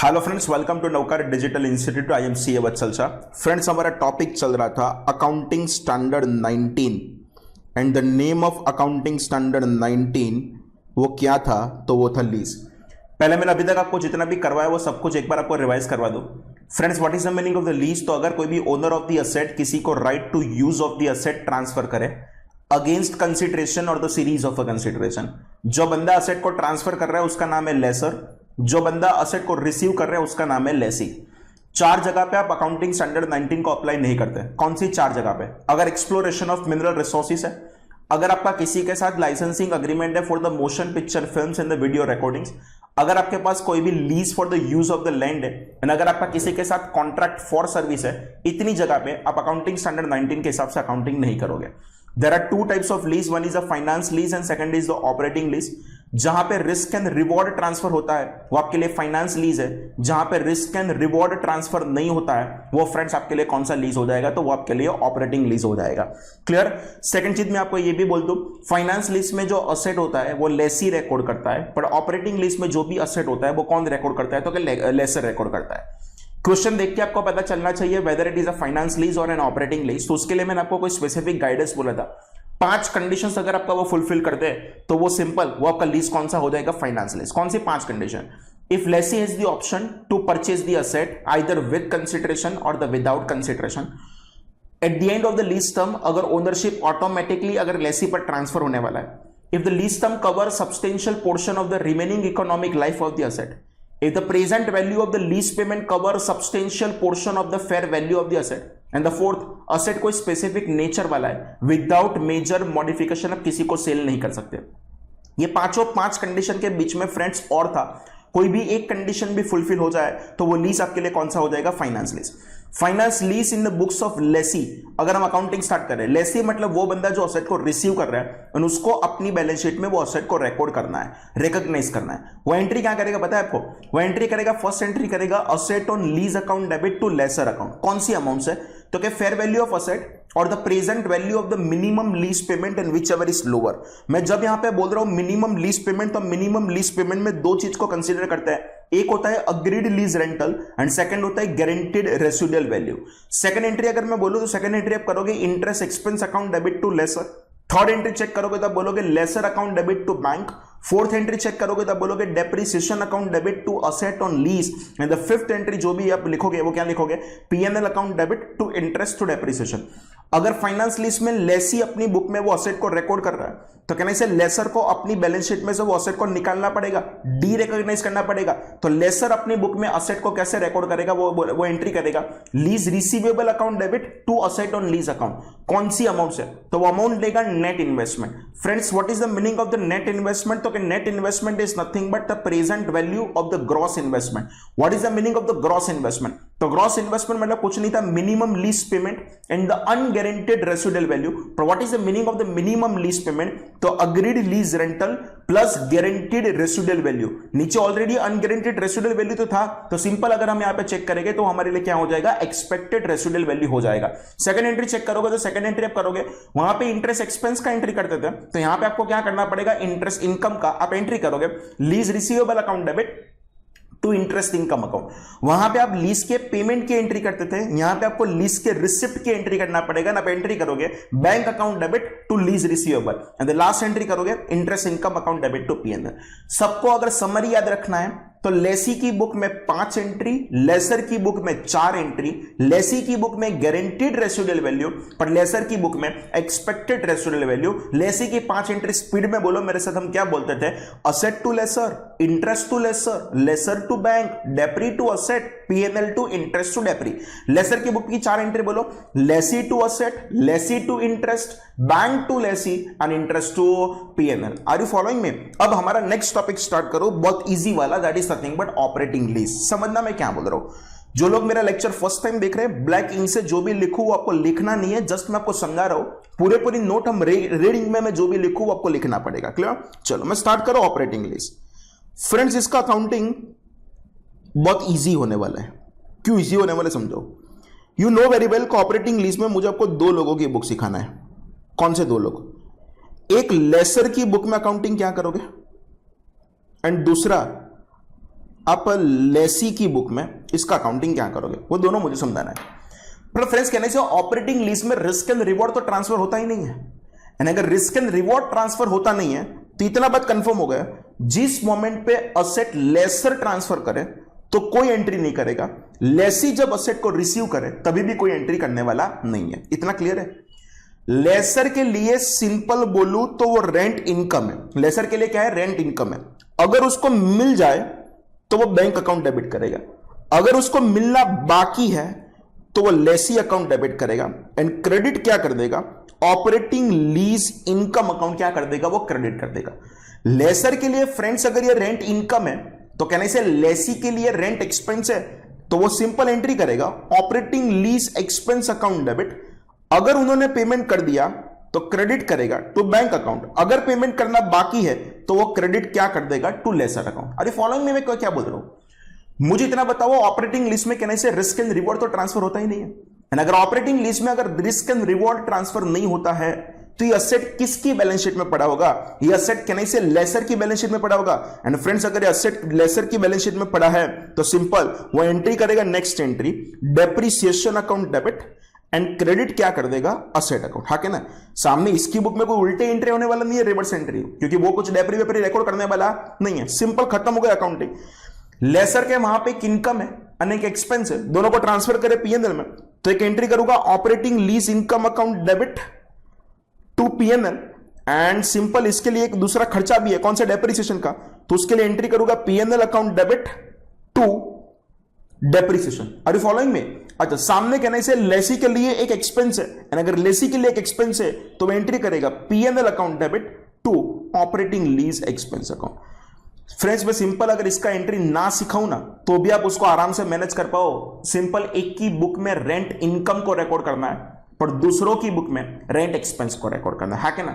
Hello friends, welcome to Navkar digital institute. I am C A Vatsal Shah. Friends, हमारा topic चल रहा था accounting standard 19 and the name of accounting standard 19 वो क्या था? तो वो था लीज। पहले मैंने अभी तक आपको जितना भी करवाया वो सब कुछ एक बार आपको रिवाइज करवा दो। Friends, what is the meaning of the lease? तो अगर कोई भी ओनर ऑफ द असेट किसी को right to use of the asset transfer करे अगेंस्ट कंसिडरेशन और the series of a consideration, जो बंदा असेट को ट्रांसफर कर रहा है उसका नाम है लेसर, जो बंदा असेट को रिसीव कर रहा है उसका नाम है लेसी। चार जगह पे आप अकाउंटिंग स्टैंडर्ड 19 को अप्लाई नहीं करते। कौन सी चार जगह पे? अगर एक्सप्लोरेशन ऑफ मिनरल रिसोर्सेज है, अगर आपका किसी के साथ लाइसेंसिंग अग्रीमेंट है for the motion picture films and the video recordings, अगर आपके पास कोई भी lease for the use of the land है, एंड अगर आपका किसी के साथ कॉन्ट्रैक्ट फॉर सर्विस है, इतनी जगह पे आप अकाउंटिंग स्टैंडर्ड 19 के हिसाब से अकाउंटिंग नहीं करोगे। There are two types of lease. One is a finance lease and second is the operating lease. जहां पे रिस्क एंड रिवॉर्ड ट्रांसफर होता है वो आपके लिए फाइनेंस लीज है। जहां पे रिस्क एंड रिवॉर्ड ट्रांसफर नहीं होता है वो फ्रेंड्स आपके लिए कौन सा लीज हो जाएगा? तो वो आपके लिए ऑपरेटिंग लीज हो जाएगा। क्लियर? सेकंड चीज मैं आपको ये भी बोल दूं, फाइनेंस लीज में जो असेट होता है वो लेसी रिकॉर्ड करता है, पर ऑपरेटिंग लीज में जो भी असेट होता है वो कौन रिकॉर्ड करता है? तो लेसर रिकॉर्ड करता है। क्वेश्चन देख के आपको पता चलना चाहिए whether it is a finance lease और एन ऑपरेटिंग लीज। तो उसके लिए मैंने आपको कोई स्पेसिफिक गाइडेंस बोला था। 5 कंडीशंस अगर आपका वो फुलफिल कर दे तो वो सिंपल, वो आपका लीज कौन सा हो जाएगा? Finance lease. कौन सी 5 कंडीशन? If lessee has the option to purchase the asset either with consideration और the without consideration. At the end of the lease term अगर ओनरशिप ऑटोमेटिकली अगर लेसी पर ट्रांसफर होने वाला है, if the lease term cover substantial portion of the remaining economic life of the asset, if the present value of the lease payment covers substantial portion of the fair value of the asset, and the fourth, asset कोई specific nature वाला है, without major modification आप किसी को cell नहीं कर सकते। ये पांचों 5 कंडीशन के बीच में फ्रेंड्स और था, कोई भी एक कंडीशन भी फुलफिल हो जाए तो वो लीज आपके लिए कौन सा हो जाएगा? Finance lease. Finance lease in the books of Lesi. अगर हम अकाउंटिंग स्टार्ट करें, लेसी मतलब वो बंदा जो असेट को रिसीव कर रहा है और उसको अपनी बैलेंस शीट में वो असेट को रिकॉर्ड करना है, रिकॉग्नाइज करना है। वो एंट्री क्या करेगा पता है आपको? वो एंट्री करेगा, फर्स्ट एंट्री करेगा asset on lease account debit to lessor account. कौन सी अमाउंट है? तो क्या फेयर वैल्यू ऑफ असेट और the present value of the minimum lease payment and whichever is lower. मैं जब यहां पे बोल रहा हूं मिनिमम लीज पेमेंट, तो मिनिमम लीज पेमेंट में 2 चीज को कंसीडर करते हैं। एक होता है agreed lease rental and second होता है guaranteed residual value. Second entry अगर मैं बोलूं तो सेकंड एंट्री आप करोगे interest expense account debit to lessor. Third entry check करोगे तो बोलोगे lessor account debit to bank. Fourth entry check करोगे तो बोलोगे depreciation account debit to asset on lease. And the fifth entry जो भी आप लिखोगे वो क्या लिखोगे? PNL account debit to interest to depreciation. अगर फाइनेंस लीज में लेसी अपनी बुक में वो असेट को रिकॉर्ड कर रहा है तो कहने से लेसर को अपनी बैलेंस शीट में से वो असेट को निकालना पड़ेगा, डी रिकॉग्नाइज करना पड़ेगा। तो लेसर अपनी बुक में असेट को कैसे रिकॉर्ड करेगा? वो एंट्री करेगा lease receivable account debit to asset on lease account. कौन सी अमाउंट से? तो वो अमाउंट देगा net investment. Friends, what is the meaning of the net investment? तो net investment is nothing but the present value of the gross investment. What is the meaning of the gross investment? तो gross investment मतलब कुछ नहीं था, minimum lease payment and the unguaranteed residual value. पर what is the meaning of the minimum lease payment? तो agreed lease rental plus guaranteed residual value. नीचे already unguaranteed residual value तो था, तो सिंपल अगर हम यहां पे चेक करेंगे तो हमारे लिए क्या हो जाएगा? एक्सपेक्टेड रेसिडुअल वैल्यू हो जाएगा। सेकंड एंट्री चेक करोगे तो सेकंड एंट्री आप करोगे, वहां पे इंटरेस्ट एक्सपेंस का एंट्री करते थे, तो यहां पे आपको क्या करना पड़ेगा? इंटरेस्ट इनकम का आप एंट्री करोगे, lease receivable account debit to interest income account. वहां पे आप लीज के पेमेंट की एंट्री करते थे, यहां पे आपको लीज के रिसिप्ट की एंट्री करना पड़ेगा। ना एंट्री करोगे bank account debit to lease receivable and the last entry करोगे interest income account debit to PNL. सबको अगर समरी याद रखना है तो लेसी की बुक में 5 एंट्री, लेसर की बुक में 4 एंट्री। लेसी की बुक में गारंटीड रेसिडुअल वैल्यू, पर लेसर की बुक में एक्सपेक्टेड रेसिडुअल वैल्यू। लेसी की 5 एंट्री स्पीड में बोलो मेरे साथ, हम क्या बोलते थे? Asset to lessor, interest to lessor, lessor to bank, depre to asset, PNL to interest to depre. Lessor की बुक की 4 एंट्री बोलो, lessee to asset, lessee to interest, bank to lessee and interest to PNL. Are you following me? अब हमारा next topic start करो, बहुत easy वाला, that is nothing but operating lease. समझना मैं क्या बोल रहा हूं। जो लोग मेरा लेक्चर फर्स्ट टाइम देख रहे हैं, ब्लैक इंक से जो भी लिखूं वो आपको लिखना नहीं है, जस्ट मैं आपको समझा रहा हूं। पूरी नोट हम रीडिंग में मैं जो भी लिखूं वो आपको लिखना पड़ेगा। क्लियर? चलो मैं स्टार्ट करो ऑपरेटिंग लीज। फ्रेंड्स, इसका अकाउंटिंग बहुत इजी होने वाला है। क्यों इजी होने वाला समझो। You know very well operating lease में मुझे आपको 2 लोगों की बुक सिखाना है। कौन से 2 लोग? एक लेसर की बुक में अकाउंटिंग क्या करोगे एंड दूसरा आप लेसी की बुक में इसका अकाउंटिंग क्या करोगे वो दोनों मुझे समझाना है। पर फ्रेंड्स कहने से ऑपरेटिंग लीज में रिस्क एंड रिवॉर्ड तो ट्रांसफर होता ही नहीं है, यानी अगर रिस्क एंड रिवॉर्ड ट्रांसफर होता नहीं है तो इतना बात कंफर्म हो गया, जिस मोमेंट पे असेट लेसर ट्रांसफर करे तो कोई एंट्री नहीं करेगा, लेसी जब असेट को रिसीव करे तभी भी कोई एंट्री करने वाला नहीं है। इतना क्लियर है। लेसर के लिए सिंपल बोलूं तो वो रेंट इनकम है। लेसर के लिए क्या है? रेंट इनकम है। अगर उसको मिल जाए तो वो बैंक अकाउंट डेबिट करेगा, अगर उसको मिलना बाकी है तो वो लेसी अकाउंट डेबिट करेगा, एंड क्रेडिट क्या कर देगा? ऑपरेटिंग लीज इनकम अकाउंट क्या कर देगा? वो क्रेडिट कर देगा। लेसर के लिए फ्रेंड्स अगर ये रेंट इनकम है तो कहने से लेसी के लिए रेंट एक्सपेंस है तो वो सिंपल एंट्री करेगा operating lease expense account debit. अगर उन्होंने पेमेंट कर दिया तो क्रेडिट करेगा टू बैंक अकाउंट, अगर पेमेंट करना बाकी है तो वो क्रेडिट क्या कर देगा? To lessor account. अरे फॉलोइंग में मैं क्या बोल रहा हूं, मुझे इतना बताओ, ऑपरेटिंग लीज में कहने से रिस्क एंड रिवॉर्ड तो ट्रांसफर होता ही नहीं है, अगर ऑपरेटिंग लीज में अगर रिस्क एंड रिवॉर्ड ट्रांसफर नहीं होता है तो ये असेट किसकी बैलेंस शीट में पड़ा होगा? ये असेट कहने से लेसर की बैलेंस शीट में पड़ा होगा। एंड फ्रेंड्स अगर ये असेट लेसर की बैलेंस शीट में पड़ा है तो सिंपल वो एंट्री करेगा, next entry depreciation account debit, and credit क्या कर देगा? Asset account. हाँ क्या ना, सामने इसकी बुक में कोई उल्टे एंट्री होने वाला नहीं है, रिवर्स एंट्री, क्योंकि वो कुछ डेप्री वेपरी रिकॉर्ड करने वाला नहीं है, सिंपल खत्म हो गया अकाउंटिंग। लेसर के वहां पे एक इनकम है और एक एक्सपेंस है, दोनों को ट्रांसफर करे पीएनएल में तो एक एंट्री करूंगा operating lease income account debit to PNL, and simple इसके लिए एक दूसरा खर्चा भी है, कौन सा? डेप्रिसिएशन का, तो उसके लिए एंट्री करूंगा PNL account debit to depreciation. Are you following में? अच्छा, सामने कहने से लेसी के लिए एक एक्सपेंस है, अगर लेसी के लिए एक एक्सपेंस है तो वो एंट्री करेगा PNL account debit to operating lease expense account. Friends में सिंपल अगर इसका एंट्री ना सिखाऊं ना तो भी आप उसको आराम से मैनेज कर पाओ। सिंपल एक की बुक में रेंट इनकम को रिकॉर्ड करना है पर दूसरों की बुक में रेंट एक्सपेंस को रिकॉर्ड करना है क्या ना।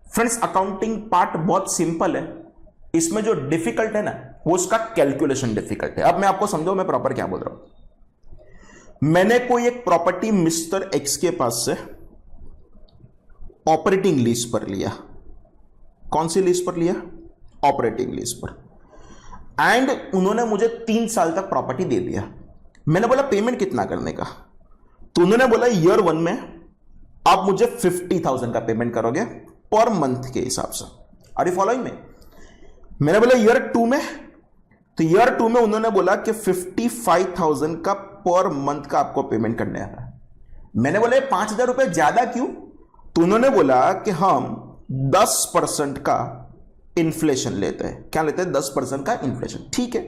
फ्रेंड्स अकाउंटिंग पार्ट बहुत सिंपल है, इसमें जो डिफिकल्ट है ना वो उसका कैलकुलेशन डिफिकल्ट है। अब मैं आपको समझो मैं प्रॉपर क्या बोल रहा हूं। मैंने कोई एक प्रॉपर्टी मिस्टर एक्स के पास से ऑपरेटिंग लीज पर लिया। कौन सी लीज पर लिया? ऑपरेटिंग लीज पर। एंड उन्होंने मुझे 3 साल तक प्रॉपर्टी दे दिया। मैंने बोला पेमेंट कितना करने का, तो उन्होंने बोला ईयर 1 में आप मुझे 50,000 का पेमेंट करोगे पर मंथ के हिसाब से। आर यू फॉलोइंग में? मैंने बोला ईयर 2 में, तो ईयर 2 में उन्होंने बोला कि 55,000 का पर मंथ का आपको पेमेंट करने आ रहा है। मैंने बोला 5,000 रुपए ज्यादा क्यों? तो उन्होंने बोला कि हम 10% का इन्फ्लेशन लेते हैं। क्या लेते हैं? 10% का इन्फ्लेशन। ठीक है।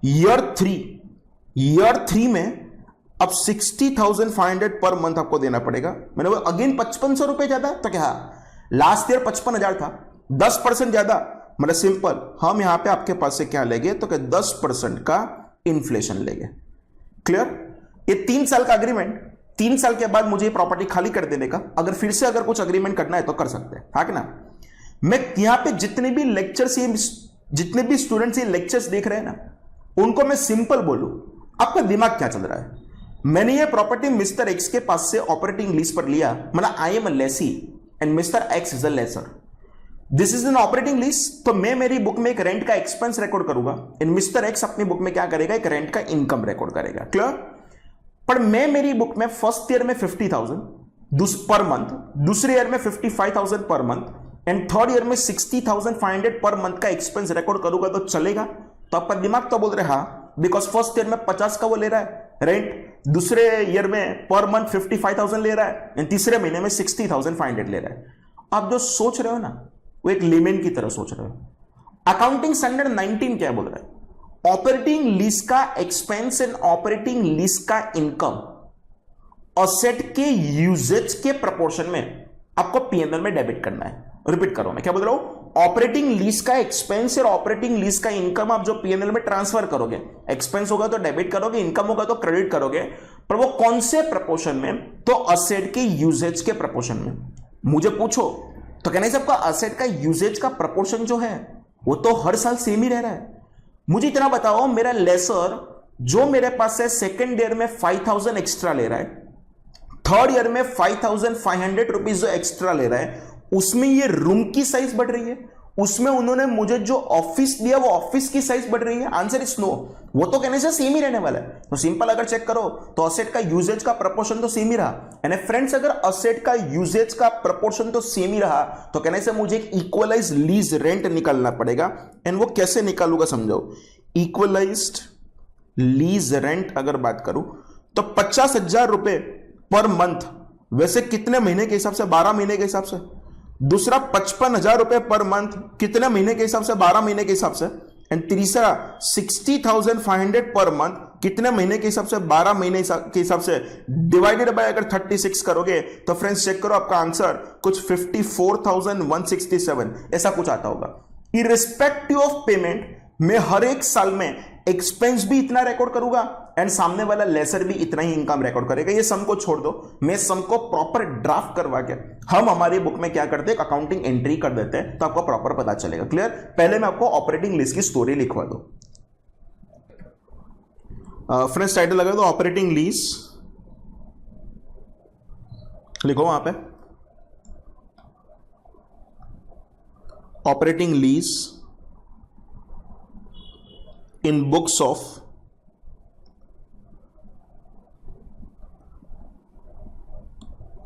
ईयर 3 में अब 60,500 पर मंथ आपको देना पड़ेगा। मैंने बोला अगेन 5500 रुपए ज्यादा, तो क्या लास्ट ईयर 55,000 था, 10% ज्यादा, मतलब सिंपल हम यहां पे आपके पास से क्या लेंगे तो क्या 10% का इन्फ्लेशन लेंगे। क्लियर? ये 3 साल का अग्रीमेंट, 3 साल के बाद मुझे प्रॉपर्टी खाली कर देने का अगर फिर से अगर कुछ अग्रीमेंट करना है तो कर सकते हैं। हाँ कि ना? मैं यहां पे जितने भी लेक्चर्स जितने भी स्टूडेंट्स ये लेक्चर्स देख रहे हैं ना उनको मैं सिंपल बोलूं, आपका दिमाग क्या चल रहा है? मैंने ये प्रॉपर्टी मिस्टर एक्स के पास से ऑपरेटिंग लीज पर लिया, मतलब I am a lessee and mister X is a lessor, this is an operating lease. तो मैं मेरी बुक में एक रेंट का एक्सपेंस रिकॉर्ड करूंगा एंड मिस्टर एक्स अपनी बुक में क्या करेगा? एक रेंट का इनकम रिकॉर्ड करेगा। क्लियर? पर मैं मेरी बुक में फर्स्ट ईयर में 50,000 पर मंथ, दूसरे ईयर में 55,000 per month and third year में 60,500 पर मंथ का एक्सपेंस रिकॉर्ड करूंगा तो चलेगा? तो आपका दिमाग तो बोल रहे हाँ, बिकॉज फर्स्ट ईयर में 50 का वो ले रहा है रेंट, दूसरे ईयर में पर मंथ 55,000 ले रहा है एंड तीसरे महीने में 60,500 ले रहा है। आप जो सोच रहे हो ना वो एक लेमेन की तरह सोच रहे हो। अकाउंटिंग स्टैंडर्ड 19 क्या बोल रहा है? ऑपरेटिंग लीज का एक्सपेंस एंड ऑपरेटिंग लीज का इनकम असेट के यूजेज के प्रोपोर्शन में आपको पीएनएल में डेबिट करना है। रिपीट करो, मैं क्या बोल रहा हूं? ऑपरेटिंग लीज का एक्सपेंस और ऑपरेटिंग लीज का इनकम आप जो पीएनएल में ट्रांसफर करोगे, एक्सपेंस होगा तो डेबिट करोगे, इनकम होगा तो क्रेडिट करोगे, पर वो कौन से प्रपोर्शन में? तो असेट के यूजेज के प्रपोर्शन में। मुझे पूछो तो कहना है सबका असेट का यूजेज का प्रपोर्शन जो है वो तो हर साल सेम ही रह रहा है। मुझे इतना बताओ, मेरा लेसर जो मेरे पास है सेकेंड ईयर में 5,000 एक्स्ट्रा ले रहा है, थर्ड ईयर में 5,500 रुपीज जो एक्स्ट्रा ले रहा है, उसमें ये रूम की साइज बढ़ रही है, उसमें उन्होंने मुझे जो ऑफिस दिया वो ऑफिस की साइज बढ़ रही है, आंसर इज नो। वो तो कहने से सेम ही रहने वाला है। तो सिंपल अगर चेक करो तो असेट का यूजेज का प्रपोर्शन तो सेम ही रहा। यानी फ्रेंड्स अगर असेट का यूजेज का प्रपोर्शन तो सेम ही रहा तो कहने से मुझे एक इक्वलाइज लीज रेंट निकालना पड़ेगा। एंड वो कैसे निकालूंगा समझाओ। इक्वलाइज्ड लीज रेंट अगर बात करूं तो 50,000 रुपए पर मंथ, वैसे कितने महीने के हिसाब से, 12 महीने के हिसाब से। दूसरा 55,000 रुपए पर मंथ कितने महीने के हिसाब से, 12 महीने के हिसाब से। एंड तीसरा 60,500 पर मंथ कितने महीने के हिसाब से, 12 महीने के हिसाब से, डिवाइडेड बाय अगर 36 करोगे तो फ्रेंड्स चेक करो आपका आंसर कुछ 54,167 ऐसा कुछ आता होगा। इररिस्पेक्टिव ऑफ पेमेंट मैं हर एक साल में एक्सपेंस भी इतना रिकॉर्ड करूंगा एंड सामने वाला लेसर भी इतना ही इनकम रिकॉर्ड करेगा। ये सम को छोड़ दो, मैं सम को प्रॉपर ड्राफ्ट करवा के हम हमारी बुक में क्या करते हैं, अकाउंटिंग एंट्री कर देते हैं तो आपको प्रॉपर पता चलेगा। क्लियर। पहले मैं आपको ऑपरेटिंग लिस्ट की स्टोरी लिखवा दो। फ्रेंड्स टाइटल लगा दो ऑपरेटिंग लीज, लिखो वहां पे operating lease in books of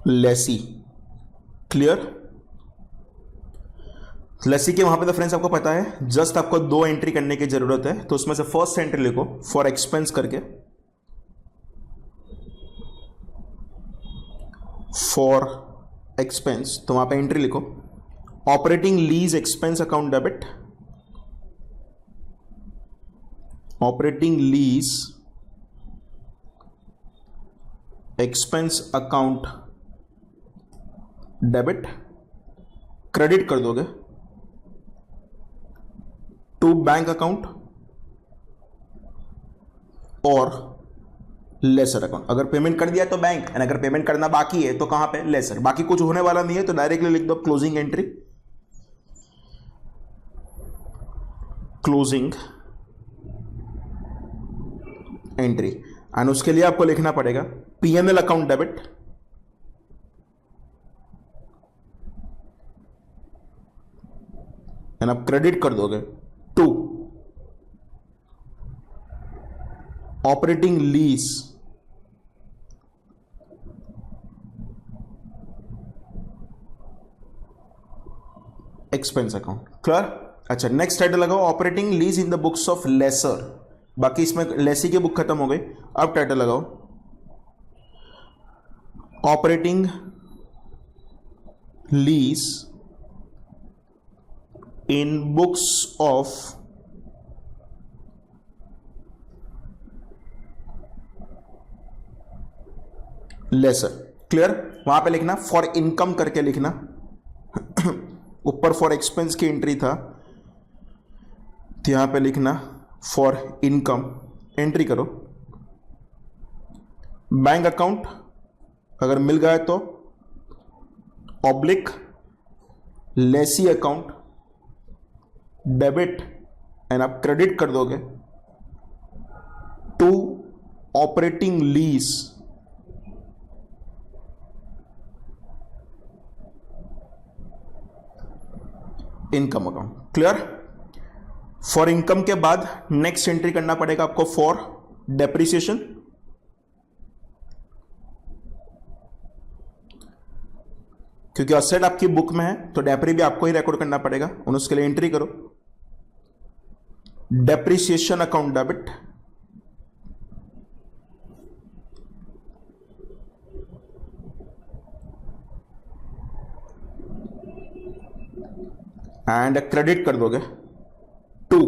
lessee। Clear. Lessee के वहां पे तो फ्रेंड्स आपको पता है जस्ट आपको 2 एंट्री करने की जरूरत है। तो उसमें से फर्स्ट एंट्री लिखो फॉर एक्सपेंस करके, फॉर एक्सपेंस तो वहां पे एंट्री लिखो operating lease expense account debit, operating lease expense account debit, credit कर दोगे टू बैंक अकाउंट और लेसर अकाउंट। अगर पेमेंट कर दिया तो बैंक, एंड अगर पेमेंट करना बाकी है तो कहां पे, लेसर। बाकी कुछ होने वाला नहीं है तो डायरेक्टली लिख दो closing entry, closing entry. And उसके लिए आपको लिखना पड़ेगा पीएनएल अकाउंट डेबिट, एंड आप क्रेडिट कर दोगे to operating lease expense account. Clear. अच्छा नेक्स्ट टाइटल लगाओ operating lease in the books of lessor. बाकी इसमें लेसी की बुक खत्म हो गई, अब टाइटल लगाओ operating lease in books of lessor. Clear. वहां पे लिखना फॉर इनकम करके लिखना ऊपर फॉर एक्सपेंस की एंट्री था तो यहां पे लिखना फॉर इनकम, एंट्री करो बैंक अकाउंट अगर मिल गया तो oblique lessee account debit, and आप क्रेडिट कर दोगे to operating lease income account. Clear. For income के बाद नेक्स्ट एंट्री करना पड़ेगा आपको फॉर डेप्रिसिएशन, क्योंकि असेट आपकी बुक में है तो डेप्री भी आपको ही रिकॉर्ड करना पड़ेगा। और उसके लिए एंट्री करो depreciation account debit, and credit कर दोगे to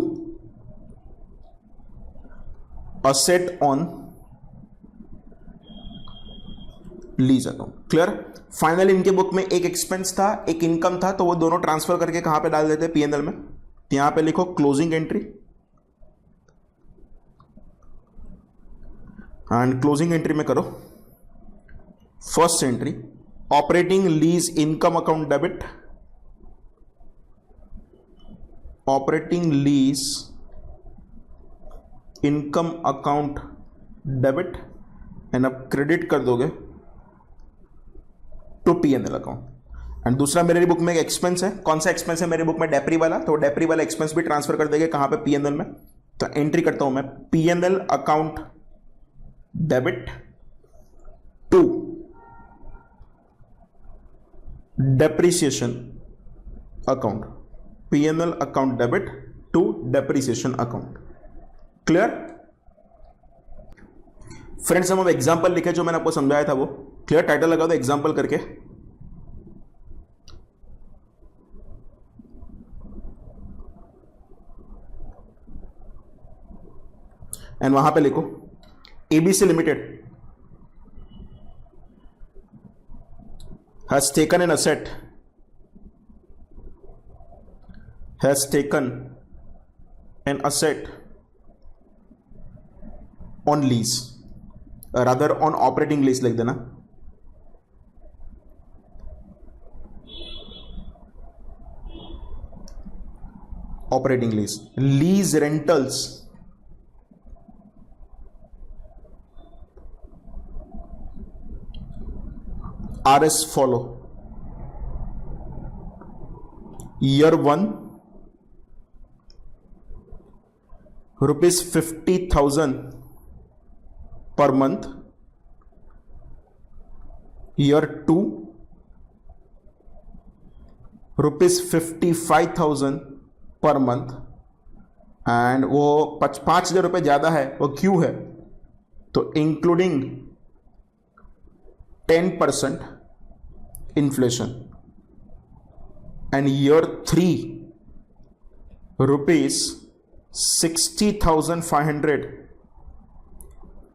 asset on lease account. Clear. Finally इनके बुक में एक एक्सपेंस था एक इनकम था तो वो दोनों ट्रांसफर करके कहां पे डाल देते, पीएनएल में। तो यहां पे लिखो closing entry, and closing entry में करो first entry operating lease income account debit, operating lease income account debit, and अब क्रेडिट कर दोगे टू पीएनएल अकाउंट। एंड दूसरा मेरी बुक में एक एक्सपेंस है, कौन सा एक्सपेंस है मेरी बुक में, डेप्री वाला, तो डेप्री वाला एक्सपेंस भी ट्रांसफर कर देंगे कहां पे, पीएनएल में। तो एंट्री करता हूं मैं, PNL account debit to depreciation account, PNL account debit to depreciation account. Clear friends, हम अब एग्जांपल लिखे जो मैंने आपको समझाया था वो क्लियर, टाइटल लगा दो एग्जांपल करके, एंड वहां पे लिखो ABC limited has taken an asset, has taken an asset on lease, rather on operating lease लिख देना, operating lease, lease rentals R S follow, year 1 ₹50,000 per month, year 2 ₹55,000 per month, and वो 5,000 रुपये ज्यादा है, वो क्यों है, तो including 10% inflation, and year 3 ₹60,500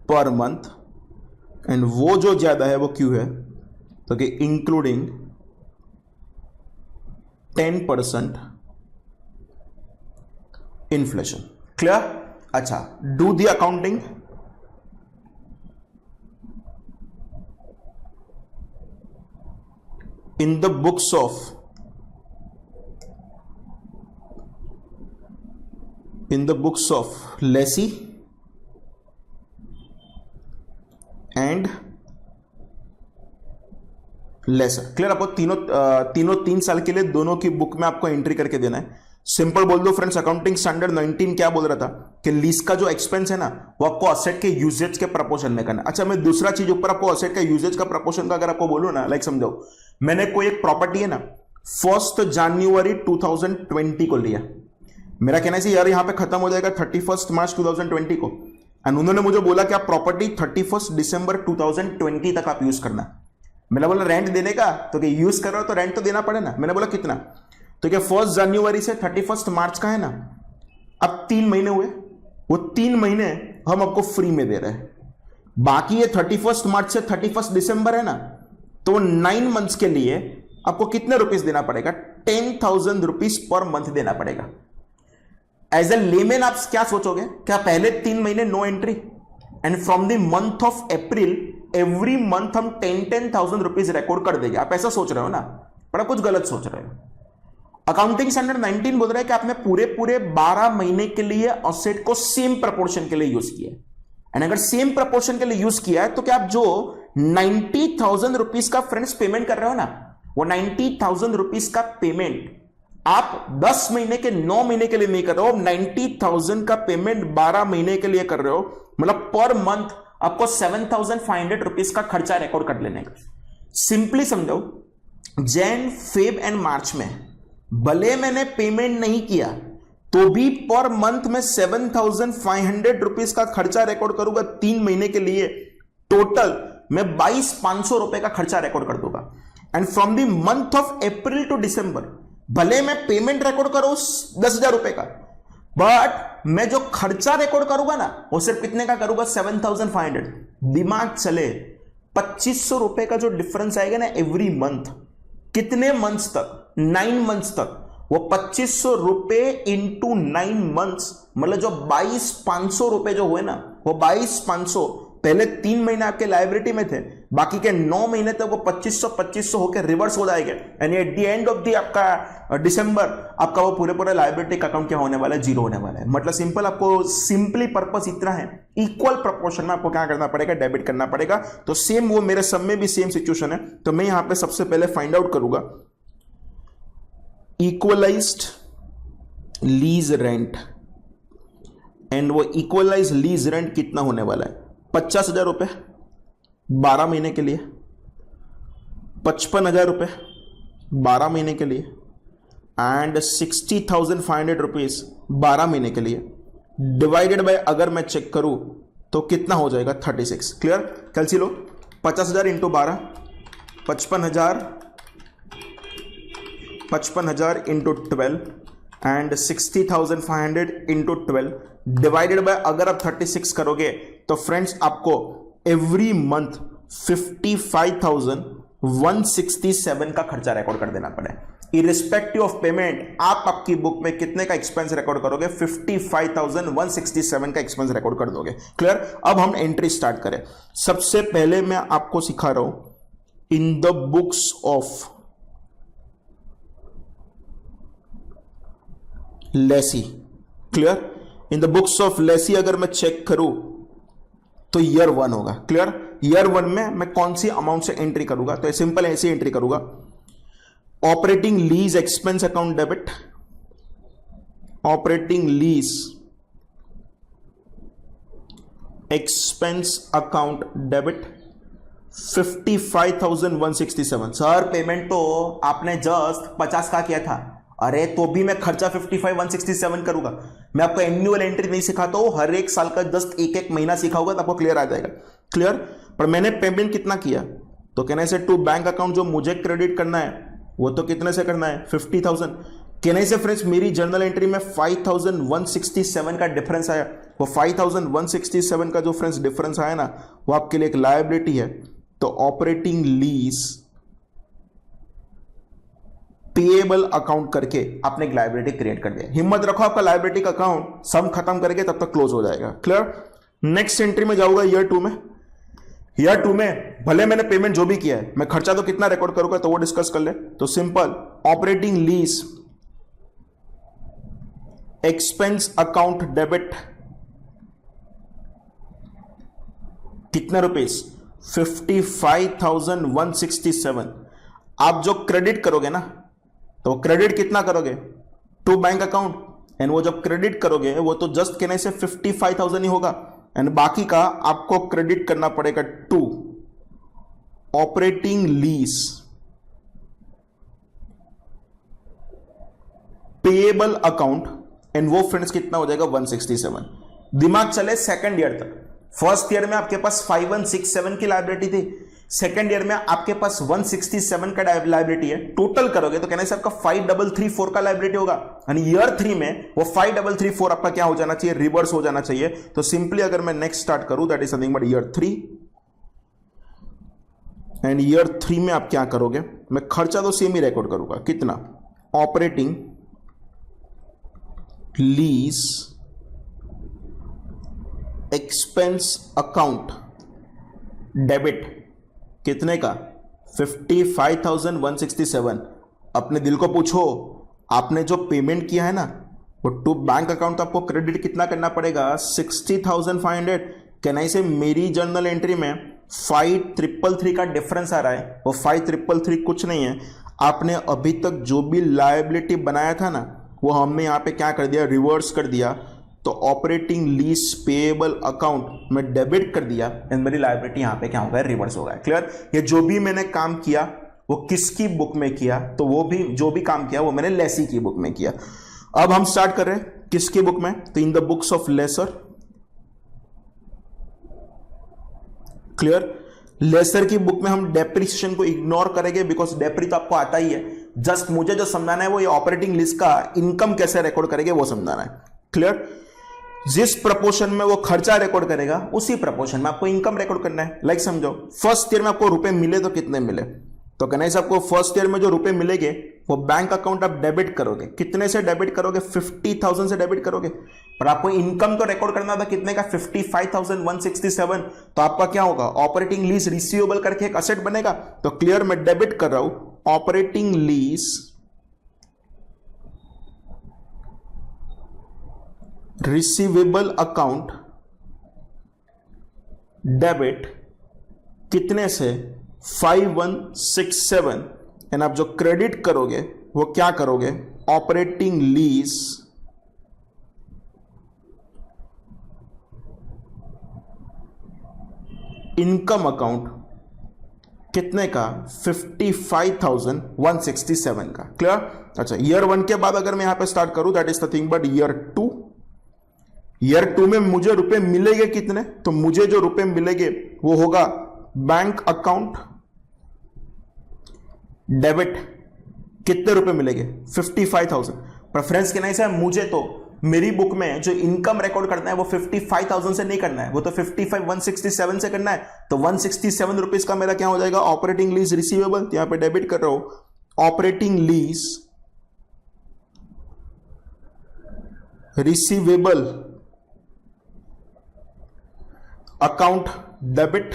per month, and वो जो ज्यादा है वो क्यों है, तो कि इंक्लूडिंग 10% इन्फ्लेशन। क्लियर? अच्छा, do the accounting. In the books of Lesi and lesser. Clear? आपको तीनों 3 साल के लिए दोनों की बुक में आपको एंट्री करके देना है। सिंपल बोल दो फ्रेंड्स, अकाउंटिंग स्टैंडर्ड 19 क्या बोल रहा था कि लीज का जो एक्सपेंस है ना वो आपको असेट के यूजेज के प्रपोर्शन में करना। अच्छा, मैं दूसरा चीज ऊपर आपको असेट का यूजेज का प्रपोर्शन का अगर आपको बोलूं ना, लाइक समझाओ, मैंने कोई एक प्रॉपर्टी है ना 1 जनवरी 2020 को लिया, मेरा कहना है यार यहाँ पे खत्म हो जाएगा 31 मार्च 2020 को, एंड उन्होंने मुझे बोला कि आप प्रॉपर्टी 31 दिसंबर 2020 तक आप यूज करना। मैंने बोला रेंट देने का, तो कि यूज कर रहे हो तो रेंट तो देना पड़े ना। मैंने बोला कितना, तो क्या 1 जनवरी से 31 मार्च का है ना, अब 3 महीने हुए, वो 3 महीने हम आपको फ्री में दे रहे हैं। बाकी ये 31 मार्च से 31 दिसंबर है ना, तो 9 मंथ्स के लिए आपको कितने रुपीस देना पड़ेगा, 10,000 रुपीज पर मंथ देना पड़ेगा। एज ए लेमैन आप क्या सोचोगे, क्या पहले 3 महीने no entry, and from the month of April every month हम 10,000 रुपीज रिकॉर्ड कर देंगे। आप ऐसा सोच रहे हो ना, पर आप कुछ गलत सोच रहे हो। अकाउंटिंग स्टैंडर्ड 19 बोल रहा है कि आपने पूरे 12 महीने के लिए असेट को सेम प्रपोर्शन के लिए यूज किया, एंड अगर सेम प्रपोर्शन के लिए यूज किया है तो क्या आप जो 90,000 रुपीज का फ्रेंड्स पेमेंट कर रहे हो ना, वो 90,000 रुपीज का पेमेंट आप 10 महीने के 9 महीने के लिए नहीं कर रहे हो, 90,000 का पेमेंट 12 महीने के लिए कर रहे हो। मतलब पर मंथ आपको 7,500 रुपीज का खर्चा रिकॉर्ड कर लेने का। सिंपली समझो, जैन फेब एंड मार्च में भले मैंने पेमेंट नहीं किया तो भी पर मंथ में 7,500 रुपीज का खर्चा रिकॉर्ड करूंगा 3 महीने के लिए, टोटल मैं 22,500 रुपए का खर्चा रिकॉर्ड कर दूंगा। And from the month of April to December भले मैं पेमेंट रिकॉर्ड करूं 10,000 रुपए का, बट मैं जो खर्चा रिकॉर्ड करूंगा ना वो सिर्फ कितने का करूंगा, 7,500। दिमाग चले, 2,500 रुपए का जो डिफरेंस आएगा ना एवरी मंथ, कितने मंथ्स तक, 9 मंथ्स तक, वो 2,500 रुपए इंटू 9 मंथ्स, मतलब जो 22,500 रुपए जो हुए ना, वो 22,500 पहले 3 महीने आपके लाइबिलिटी में थे, बाकी के 9 महीने तक वो 2,500 होकर रिवर्स हो जाएगा, यानी eight the end of the आपका दिसंबर आपका वो पूरे लाइबिलिटी का अकाउंट क्या होने वाला है, 0 होने वाला है। मतलब सिंपल, आपको सिंपली पर्पस इतना है, इक्वल प्रपोर्शन में आपको क्या करना पड़ेगा, डेबिट करना पड़ेगा। तो सेम वो मेरे सब में भी सेम सिचुएशन है। तो मैं यहां पे सबसे पहले फाइंड आउट करूंगा इक्वलाइज्ड लीज रेंट, एंड वो इक्वलाइज लीज रेंट कितना होने वाला है? 50,000 रुपए 12 महीने के लिए, 55,000 रुपए 12 महीने के लिए, एंड 60,500 रुपीज 12 महीने के लिए, डिवाइडेड बाय अगर मैं चेक करूं तो कितना हो जाएगा? 36। क्लियर? कैलसी लो, 50,000 into 12, 55,000 into 12 and 60,500 into 12 divided by अगर आप 36 करोगे तो फ्रेंड्स आपको एवरी मंथ 55,167 का खर्चा रिकॉर्ड कर देना पड़े। इरिस्पेक्टिव ऑफ पेमेंट आप आपकी बुक में कितने का एक्सपेंस रिकॉर्ड करोगे? 55,167 का एक्सपेंस रिकॉर्ड कर दोगे। क्लियर? अब हम एंट्री स्टार्ट करें। सबसे पहले मैं आपको सिखा रहा हूं इन the books of Lesi. Clear? In the books of Lesi अगर मैं चेक करूं तो ईयर 1 होगा। क्लियर? ईयर 1 में मैं कौन सी अमाउंट से एंट्री करूंगा? तो सिंपल ऐसे एंट्री करूंगा, operating lease expense account debit, operating lease expense account debit 55,167। Sir payment तो आपने जस्ट 50 का किया था। अरे तो भी मैं खर्चा 55,167 करूंगा। मैं आपको एनुअल एंट्री नहीं सिखाता हूं, हर एक साल का जस्ट एक महीना सिखाऊंगा तो आपको क्लियर आ जाएगा। क्लियर? पर मैंने पेमेंट कितना किया? तो कहने से टू बैंक अकाउंट जो मुझे क्रेडिट करना है वो तो कितने से करना है? 50,000। कहने से फ्रेंड्स मेरी जर्नल एंट्री में 5,167 का डिफरेंस आया। वो 5,167 का जो फ्रेंड्स डिफरेंस आया ना, वो आपके लिए एक लायबिलिटी है। तो ऑपरेटिंग लीज पेएबल अकाउंट करके आपने एक लायबिलिटी क्रिएट कर दिया। हिम्मत रखो, आपका लायबिलिटी का अकाउंट सम खत्म करके तब तक क्लोज हो जाएगा। क्लियर? नेक्स्ट एंट्री में जाऊंगा ईयर 2 में। ईयर 2 में भले मैंने पेमेंट जो भी किया है, मैं खर्चा तो कितना रिकॉर्ड करूंगा तो वो डिस्कस कर ले। तो simple, operating lease expense account debit कितने रुपीस? 55,167। आप जो क्रेडिट करोगे ना, तो क्रेडिट कितना करोगे? टू बैंक अकाउंट, एंड वो जब क्रेडिट करोगे वो तो जस्ट कहने से 55,000 ही होगा, एंड बाकी का आपको क्रेडिट करना पड़ेगा to operating lease payable account, and वो फ्रेंड्स कितना हो जाएगा? 167। दिमाग चले सेकंड ईयर तक। फर्स्ट ईयर में आपके पास 5167 की लायबिलिटी थी, सेकंड ईयर में आपके पास 167 का लायबिलिटी है। टोटल करोगे तो कहने से आपका 5334 का लायबिलिटी होगा, यानी ईयर 3 में वो 5334 आपका क्या हो जाना चाहिए? रिवर्स हो जाना चाहिए। तो सिंपली अगर मैं नेक्स्ट स्टार्ट करूं, that is nothing but year 3, and year 3 में आप क्या करोगे? मैं खर्चा तो सेम ही रिकॉर्ड करूंगा। कितना? Operating lease expense account debit कितने का? 55,167। अपने दिल को पूछो, आपने जो पेमेंट किया है ना, वो टू बैंक अकाउंट आपको क्रेडिट कितना करना पड़ेगा? 60,500। कहना से मेरी जर्नल एंट्री में 5333 का डिफरेंस आ रहा है। वो 5333 कुछ नहीं है, आपने अभी तक जो भी लायबिलिटी बनाया था ना, वो हमने यहाँ पे क्या कर दिया? रिवर्स कर दिया। तो ऑपरेटिंग लीज पेएबल अकाउंट में डेबिट कर दिया, एंड मेरी लायबिलिटी यहां पे क्या होगा? रिवर्स होगा। क्लियर? ये जो भी मैंने काम किया वो किसकी बुक में किया? तो वो भी जो भी काम किया वो मैंने लेसी की बुक में किया। अब हम स्टार्ट कर रहे हैं किसकी बुक में? तो in the books of lessor. Clear? Lessor की बुक में हम डेप्रिसिएशन को इग्नोर करेंगे, बिकॉज डेप्री तो आपको आता ही है। जस्ट मुझे जो समझाना है वो ये ऑपरेटिंग लीज का इनकम कैसे रिकॉर्ड करेंगे वो समझाना है। क्लियर? जिस प्रपोर्शन में वो खर्चा रिकॉर्ड करेगा उसी प्रपोर्शन में आपको इनकम रिकॉर्ड करना है। लाइक समझो, फर्स्ट ईयर में आपको रुपए मिले तो कितने मिले? तो कहना है आपको फर्स्ट ईयर में जो रुपए मिलेंगे वो बैंक अकाउंट आप डेबिट करोगे। कितने से डेबिट करोगे? 50,000 से डेबिट करोगे। पर आपको इनकम तो रिकॉर्ड करना था कितने का? 55,167। तो आपका क्या होगा? ऑपरेटिंग लीज रिसीवेबल करके एक असेट बनेगा। तो क्लियर, मैं डेबिट कर रहा हूं operating lease receivable account debit कितने से? 5167, एंड आप जो क्रेडिट करोगे वो क्या करोगे, ऑपरेटिंग लीज इनकम अकाउंट कितने का, 55,167 का। क्लियर। अच्छा, ईयर 1 के बाद अगर मैं यहां पे स्टार्ट करूं, that is nothing but year 2। Year 2 में मुझे रुपए मिलेंगे कितने, तो मुझे जो रुपए मिलेंगे वो होगा बैंक अकाउंट डेबिट, कितने रुपए मिलेंगे, 55,000। प्रेफरेंस कहना है मुझे तो मेरी बुक में जो इनकम रिकॉर्ड करना है वो 55,000 से नहीं करना है, वो तो 55,167 से करना है। तो 167 रुपीज का मेरा क्या हो जाएगा, ऑपरेटिंग लीज रिसीवेबल, यहां पे डेबिट कर रहा हूं, operating lease receivable account debit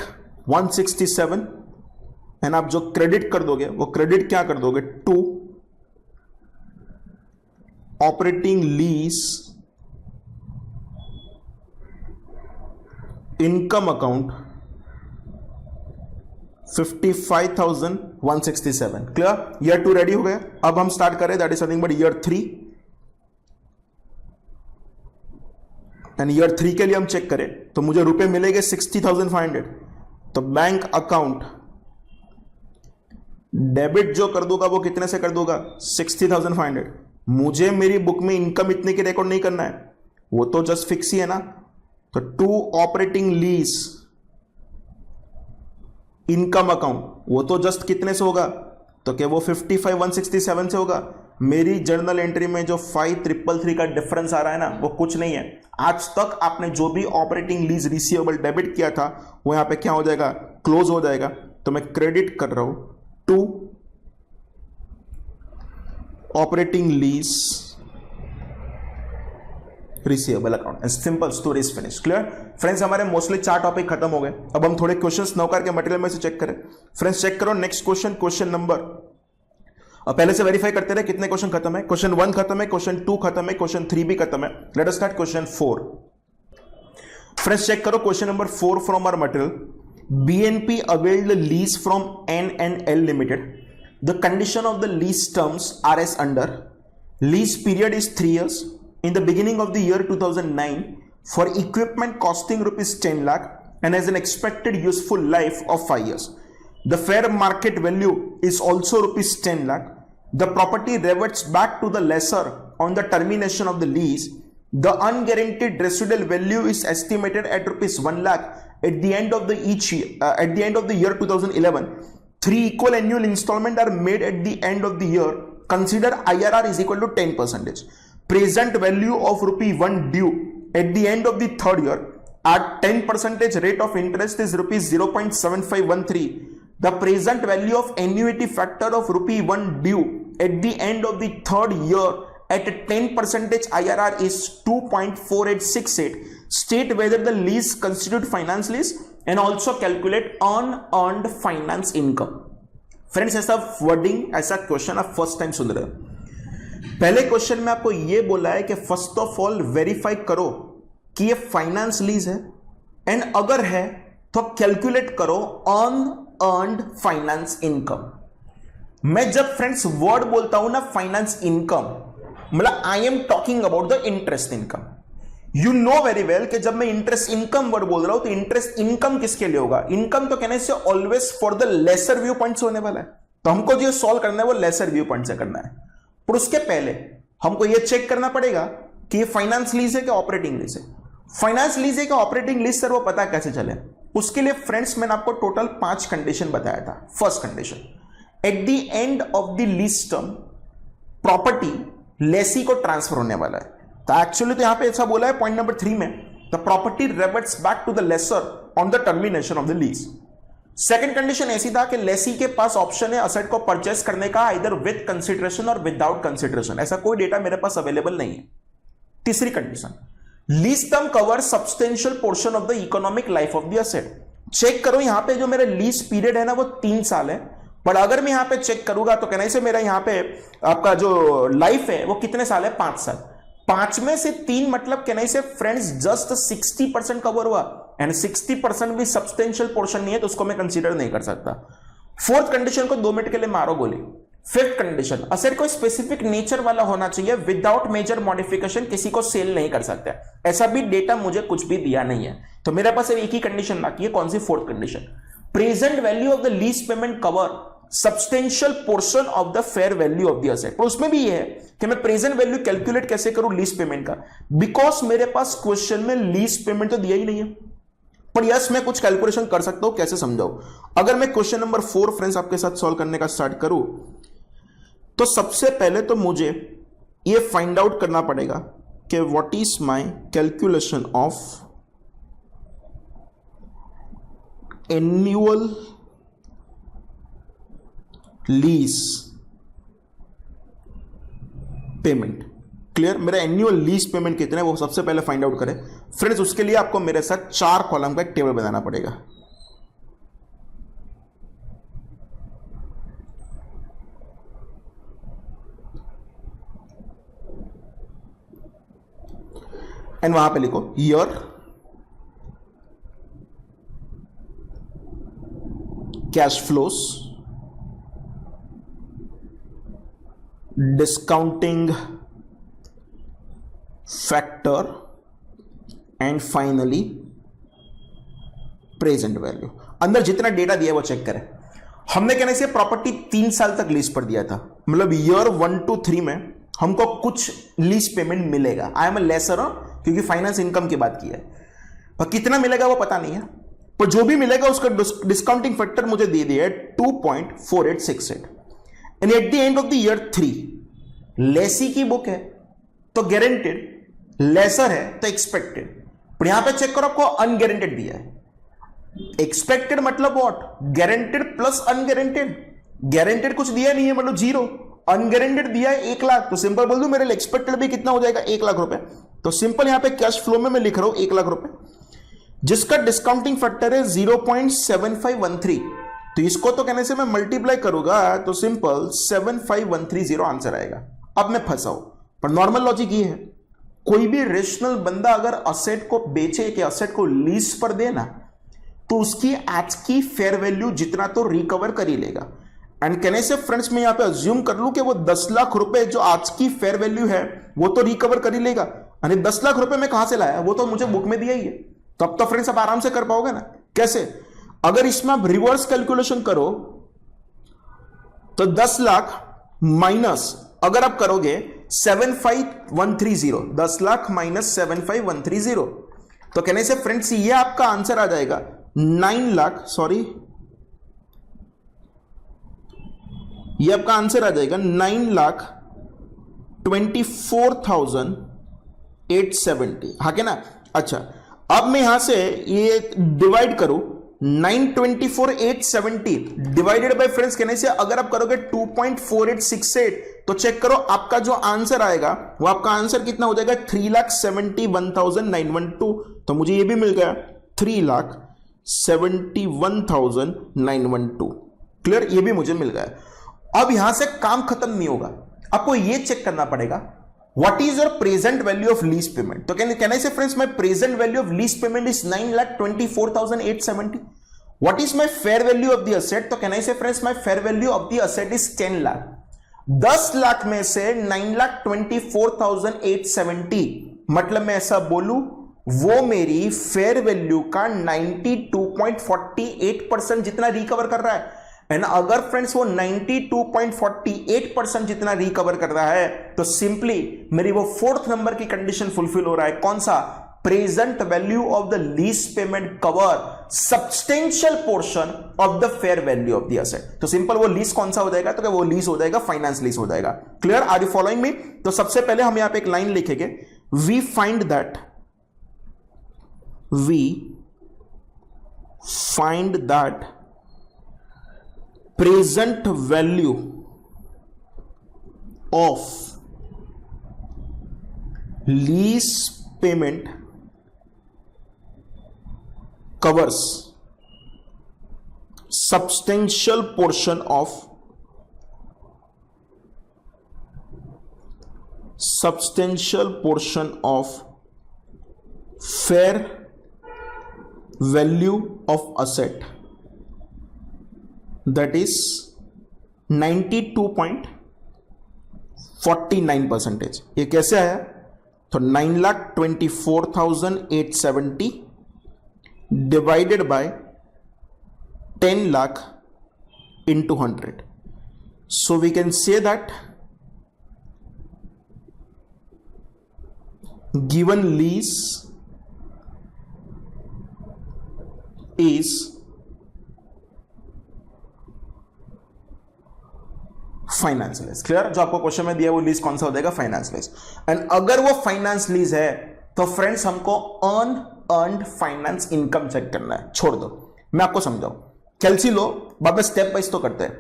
167, and आप जो क्रेडिट कर दोगे वो क्रेडिट क्या कर दोगे, to operating lease income account 55,167। Clear. Year 2 ready हो गया। अब हम स्टार्ट करें, that is nothing but year 3, and year 3 के लिए हम चेक करें तो मुझे रुपए मिलेंगे 60,500। तो बैंक अकाउंट डेबिट जो कर दूंगा वो कितने से कर दूंगा, 60,500। मुझे मेरी बुक में इनकम इतने की रिकॉर्ड नहीं करना है, वो तो जस्ट फिक्स ही है ना। तो to operating lease income account, वो तो जस्ट कितने से होगा, तो क्या वो 55,167 से होगा। मेरी जर्नल एंट्री में जो 5,333 का डिफरेंस आ रहा है ना, वो कुछ नहीं है। आज तक आपने जो भी ऑपरेटिंग लीज रिसीवेबल डेबिट किया था वो यहां पे क्या हो जाएगा, क्लोज हो जाएगा। तो मैं क्रेडिट कर रहा हूं to operating lease receivable account, simple, story is finish. Clear friends, हमारे मोस्टली 4 टॉपिक खत्म हो गए। अब हम थोड़े क्वेश्चंस नौकर के मटेरियल में से चेक करें। फ्रेंड्स चेक करो नेक्स्ट क्वेश्चन, क्वेश्चन नंबर, पहले से वेरीफाई करते रहे कितने क्वेश्चन खत्म है। क्वेश्चन 1 खत्म है, क्वेश्चन 2 खत्म है, क्वेश्चन 3 भी खत्म है। Let us start question 4। Friends check करो question number 4 from our material. BNP availed lease from N&L Limited. The condition of the lease terms are as under. Lease period is 3 years. In the beginning of the year 2009, for equipment costing rupees 10 lakh and has an expected useful life of 5 years. The fair market value is also rupees 10 lakh. The property reverts back to the lessor on the termination of the lease. The unguaranteed residual value is estimated at rupees 1 lakh at the end of the year 2011. 3 equal annual installments are made at the end of the year. Consider IRR is equal to 10%. Present value of ₹1 due at the end of the 3rd year at 10% rate of interest is rupees 0.7513. The present value of annuity factor of ₹1 due at the end of the 3rd year at 10% IRR is 2.4868. State whether the lease constitute finance lease and also calculate unearned finance income. Friends ऐसा wording, ऐसा question आप first time सुन रहे हो। पहले question में आपको यह बोला है कि फर्स्ट ऑफ ऑल वेरीफाई करो कि ये फाइनेंस लीज है, एंड अगर है तो कैलकुलेट करो अनअर्न्ड फाइनेंस इनकम। मैं जब फ्रेंड्स वर्ड बोलता हूं ना फाइनेंस इनकम, मतलब I am talking about the interest income. You know very well कि जब मैं इंटरेस्ट इनकम वर्ड बोल रहा हूं तो इंटरेस्ट इनकम किसके लिए होगा, इनकम तो कहने से always for the lessor view point से होने वाला है। तो हमको जो सॉल्व करना है वो लेसर व्यू पॉइंट से करना है, पर उसके पहले हमको यह चेक करना पड़ेगा कि ये फाइनेंस लीज है कि ऑपरेटिंग लीज है। फाइनेंस लीज है कि ऑपरेटिंग लीज, सर वो पता कैसे चले। उसके लिए फ्रेंड्स मैंने आपको टोटल 5 कंडीशन बताया था। First condition, at the end of the lease term property lessee को ट्रांसफर होने वाला है। तो एक्चुअली तो यहां पे ऐसा बोला है पॉइंट नंबर 3 में, the property reverts back to the lessor on the termination of the lease. Second condition ऐसी था कि लेसी के पास ऑप्शन है असेट को परचेस करने का, आइदर विद कंसिडरेशन और विदाउट कंसिडरेशन। ऐसा कोई डेटा मेरे पास अवेलेबल नहीं है। तीसरी condition, lease term cover substantial portion of the economic life of the asset. Check करो यहां पे जो मेरा लीज पीरियड है ना वो 3 साल है, पर अगर मैं यहां पे चेक करूंगा तो कहने से मेरा यहां पे आपका जो लाइफ है वो कितने साल है, 5 साल। 5 में से 3 मतलब कहने से फ्रेंड्स जस्ट 60% कवर हुआ, एंड 60% भी सब्सटेंशियल पोर्शन नहीं है तो उसको मैं कंसीडर नहीं कर सकता। फोर्थ कंडीशन को 2 मिनट के लिए मारो गोली। फिफ्थ कंडीशन, असेट को स्पेसिफिक नेचर वाला होना चाहिए, विदाउट मेजर मॉडिफिकेशन किसी को सेल नहीं कर सकते। ऐसा भी डेटा मुझे कुछ भी दिया नहीं है, तो मेरे पास एक ही कंडीशन बाकी है। कौन सी? Fourth condition, present value of the lease payment cover substantial portion of the fair value of the asset. उसमें भी ये है कि मैं प्रेजेंट वैल्यू कैलकुलेट कैसे करूं लीज पेमेंट का, बिकॉज मेरे पास क्वेश्चन में लीज पेमेंट तो दिया ही नहीं है, पर यस मैं कुछ कैलकुलेशन कर सकता हूं। कैसे समझाऊं? अगर मैं क्वेश्चन नंबर 4 फ्रेंड्स आपके साथ सॉल्व करने का स्टार्ट करूं, तो सबसे पहले तो मुझे ये फाइंड आउट करना पड़ेगा कि what is my calculation of annual lease payment. Clear? मेरा एनुअल लीज पेमेंट कितना है वो सबसे पहले फाइंड आउट करें फ्रेंड्स। उसके लिए आपको मेरे साथ 4 कॉलम का एक टेबल बनाना पड़ेगा। एंड वहां पे लिखो year, cash flows, discounting factor and finally present value. अंदर जितना डेटा दिया है वो चेक करें। हमने कहने से प्रॉपर्टी 3 साल तक लीज पर दिया था, मतलब ईयर 1 to 3 में हमको कुछ लीज पेमेंट मिलेगा। आई एम लेसर, क्योंकि फाइनेंस इनकम की बात की है, पर कितना मिलेगा वो पता नहीं है, पर जो भी मिलेगा उसका डिस्काउंटिंग फैक्टर मुझे दे दिया है 2.4868। And at the end of the year 3 lessee की बुक है तो गारंटेड, लेसर है तो एक्सपेक्टेड, पर यहां पे चेक करो आपको अनगारंटेड दिया है। एक्सपेक्टेड मतलब what? Guaranteed plus unguaranteed. Guaranteed कुछ दिया नहीं है मतलब 0, अनगारंटेड दिया है 1 लाख, तो सिंपल बोल दूं मेरे एक्सपेक्टेड भी कितना हो जाएगा? 1 लाख रुपए। तो सिंपल यहां पे कैश फ्लो में मैं लिख रहा हूं 1 लाख रुपए, जिसका डिस्काउंटिंग फैक्टर है 0.7513। तो इसको तो कहने से मैं मल्टीप्लाई करूंगा तो सिंपल 75130 आंसर आएगा। अब मैं फंसा हूं, पर नॉर्मल लॉजिक ये है, कोई भी रेशनल बंदा अगर असेट को बेचे कि असेट को लीज पर देना, तो उसकी आज की फेयर वैल्यू जितना तो रिकवर कर ही लेगा। एंड कहने से फ्रेंड्स मैं यहां पे अज्यूम कर लूं कि वो 10 लाख रुपए जो आज की फेयर वैल्यू है वो तो रिकवर कर ही लेगा। यानी 10 लाख रुपए मैं कहां से लाया? वो तो मुझे बुक में दिया ही है। तो अब तो फ्रेंड्स आप आराम से कर पाओगे ना। कैसे? अगर इसमें आप रिवर्स कैलकुलेशन करो तो 10 लाख माइनस अगर आप करोगे 75130, 10 लाख माइनस 75130, तो कहने से फ्रेंड्स ये आपका आंसर आ जाएगा 9 लाख, सॉरी ये आपका आंसर आ जाएगा 9,24,870। हाँ के ना? अच्छा, अब मैं यहां से ये डिवाइड करूं 9,24,870 डिवाइडेड बाय फ्रेंड्स कहने से अगर आप करोगे 2.4868, तो चेक करो आपका जो आंसर आएगा वो आपका आंसर कितना हो जाएगा? 3,71,912। तो मुझे ये भी मिल गया 3,71,912। क्लियर? ये भी मुझे मिल गया। अब यहां से काम खत्म नहीं होगा, आपको ये चेक करना पड़ेगा what is your present value of lease payment. तो कहने से friends my present value of lease payment is 9,24,870। What is my fair value of the asset? तो कहने से friends my fair value of the asset is 10 lakh. 10 lakh में से 9,24,870 मतलब मैं ऐसा बोलूं वो मेरी फेयर वैल्यू का 92.48% जितना रिकवर कर रहा है। एंड अगर फ्रेंड्स वो 92.48% जितना रिकवर कर रहा है, तो सिंपली मेरी वो 4th नंबर की कंडीशन फुलफिल हो रहा है। कौन सा? Present value of the lease payment cover substantial portion of the fair value of the asset. तो सिंपल वो लीज कौन सा हो जाएगा? तो वो लीज हो जाएगा फाइनेंस लीज हो जाएगा। Clear? Are you following me? तो सबसे पहले हम यहां पे एक लाइन लिखेंगे, we find that present value of lease payment covers substantial portion of fair value of asset, that is 92.49%। ये कैसे आया? तो 9,24,870 divided by 10 lakh into 100. So we can say that given lease is finance lease. Clear? जो आपको question में दिया वो lease कौन सा हो जाएगा? Finance lease. एंड अगर वो फाइनेंस लीज है तो फ्रेंड्स हमको अर्नड फाइनेंस इनकम चेक करना है। छोड़ दो, मैं आपको समझाऊं, कैलसी लो, बाद में स्टेप वाइज तो करते हैं।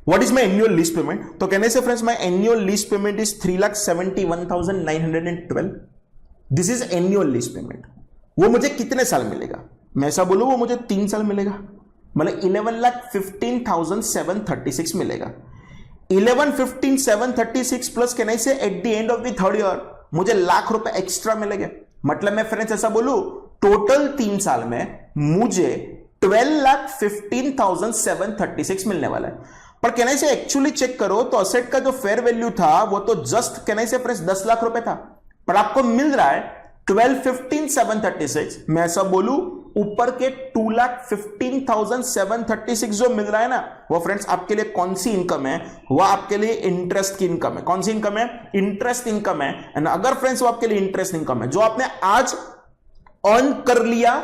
What is my annual lease payment? तो कहने से friends my annual lease payment is 3,71,912। This is annual lease payment. वो मुझे कितने साल मिलेगा? मैं ऐसा बोलूं वो मुझे 3 साल मिलेगा, मतलब 11,15,736 मिलेगा। 11,15,736 प्लस कहने से eight the end of the third year मुझे लाख रुपए एक्स्ट्रा मिलेंगे। मतलब मैं फ्रेंड्स ऐसा बोलूं टोटल 3 साल में मुझे 12,15,736 मिलने वाला है। पर कहने से एक्चुअली चेक करो तो असेट का जो फेयर वैल्यू था वो तो जस्ट कहने से फ्रेंड्स 10 लाख रुपए था, पर आपको मिल रहा है 12,15,736। मैं ऐसा बोलूं ऊपर के 2,15,736 जो मिल रहा है ना, वो फ्रेंड्स आपके लिए कौन सी इनकम है? वो आपके लिए इंटरेस्ट की इनकम है। कौन सी इनकम है? इंटरेस्ट इनकम है। एंड अगर फ्रेंड्स वो आपके लिए इंटरेस्ट इनकम है जो आपने आज अर्न कर लिया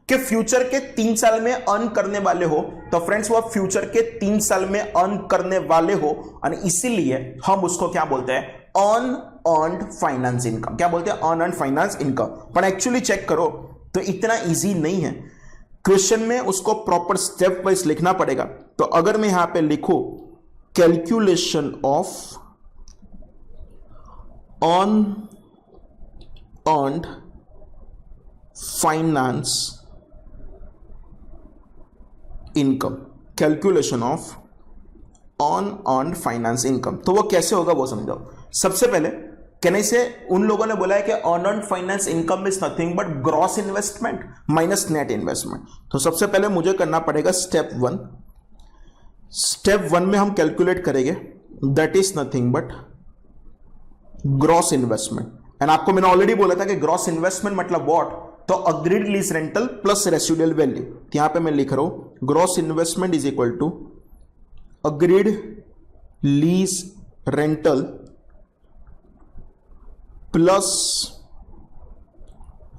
कि फ्यूचर के 3 साल में अर्न करने वाले हो, तो फ्रेंड्स वो फ्यूचर के 3 साल में अर्न करने वाले हो, और इसीलिए हम उसको क्या बोलते हैं? Earned finance income. क्या बोलते हैं? Earned finance income. पर एक्चुअली चेक करो तो इतना इजी नहीं है, क्वेश्चन में उसको प्रॉपर स्टेप वाइज लिखना पड़ेगा। तो अगर मैं यहां पे लिखूं calculation of earned finance income, calculation of earned finance income, तो वो कैसे होगा वो समझाओ। सबसे पहले कहने से उन लोगों ने बोला है कि earned finance income is nothing but gross investment minus net investment. तो सबसे पहले मुझे करना पड़ेगा स्टेप 1। स्टेप 1 में हम कैलकुलेट करेंगे that is nothing but gross investment. And आपको मैंने ऑलरेडी बोला था कि ग्रॉस इन्वेस्टमेंट मतलब व्हाट? तो agreed lease rental plus residual value. यहां पे मैं लिख रहा हूं gross investment is equal to agreed lease rental plus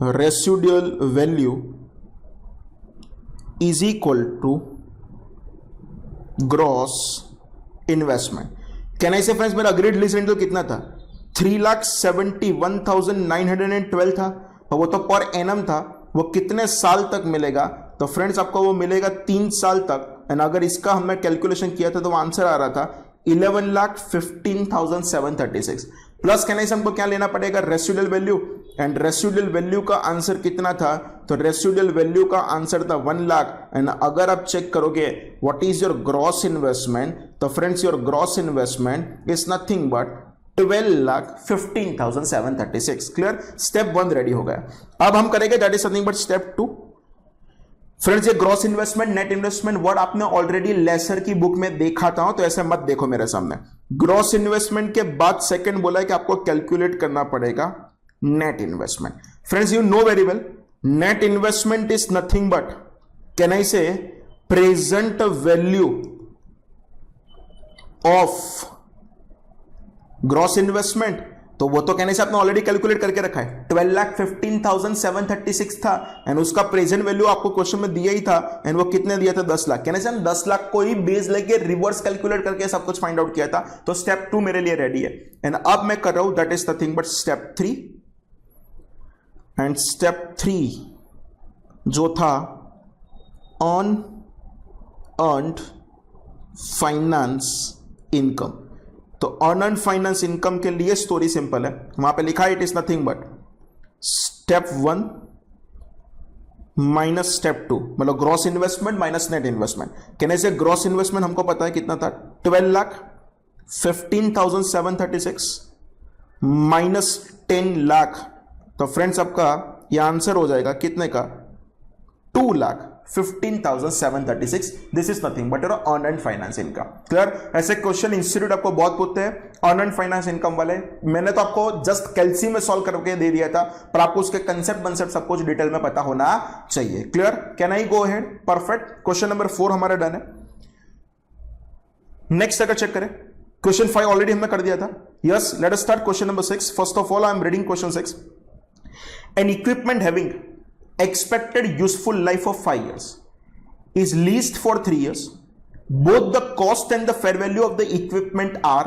residual value is equal to gross investment. कहने से फ्रेंड्स मेरा अग्रीड लीज रेंटल कितना था? 3,71,912 था, और वो तो पर एनम था। वो कितने साल तक मिलेगा? तो फ्रेंड्स आपको वो मिलेगा 3 साल तक। एंड अगर इसका हमने कैलकुलेशन किया था तो वो आंसर आ रहा था 11,15,736 प्लस कहने से हमको क्या लेना पड़ेगा? Residual value. And residual value का आंसर कितना था? तो रेसिडुअल वैल्यू का आंसर था 1 लाख। एंड अगर आप चेक करोगे what is your gross investment, तो friends your gross investment is nothing but 12,15,736। Clear? Step 1 ready हो गया। अब हम करेंगे that is nothing but step 2। Friends ये gross investment net investment word आपने ऑलरेडी लेसर की बुक में देखा था, तो ऐसे मत देखो मेरे सामने। ग्रॉस इन्वेस्टमेंट के बाद सेकंड बोला है कि आपको कैलकुलेट करना पड़ेगा net investment. Friends you know very well net investment is nothing but can I say present value of gross investment. तो वो तो कहने से आपने ऑलरेडी कैलकुलेट करके रखा है, 12,15,736 था। एंड उसका प्रेजेंट वैल्यू आपको क्वेश्चन में दिया ही था। एंड वो कितने दिया था? 10 लाख। कहने से हम 10 लाख को ही बेस लेके रिवर्स कैलकुलेट करके सब कुछ फाइंड आउट किया था। तो स्टेप 2 मेरे लिए रेडी है। एंड अब मैं कर रहा हूं that is nothing but step 3। And step 3 जो था ऑन अर्नड फाइनेंस इनकम। तो अर्नड फाइनेंस इनकम के लिए स्टोरी सिंपल है, वहां पे लिखा है it is nothing but step 1 minus step 2, मतलब gross investment minus net investment. कहने से ग्रॉस इन्वेस्टमेंट हमको पता है कितना था? 12,15,736 माइनस 10 लाख। तो फ्रेंड्स आपका यह आंसर हो जाएगा कितने का? 15,736. This is nothing but your earn and finance income. Clear. ऐसे क्वेश्चन इंस्टीट्यूट आपको बहुत पूछते हैं अर्न एंड फाइनेंस इनकम वाले. मैंने तो आपको जस्ट कैलसी में सॉल्व करके दे दिया था, पर आपको उसके कंसेप्ट सब कुछ डिटेल में पता होना चाहिए. Clear. Can I go ahead. Perfect. Question number 4 हमारा डन है. नेक्स्ट अगर चेक करें, क्वेश्चन 5 ऑलरेडी हमने कर दिया था. Yes, late us start question number 6. First of all I am reading question 6. An equipment having expected useful life of 5 years is leased for 3 years. Both the cost and the fair value of the equipment are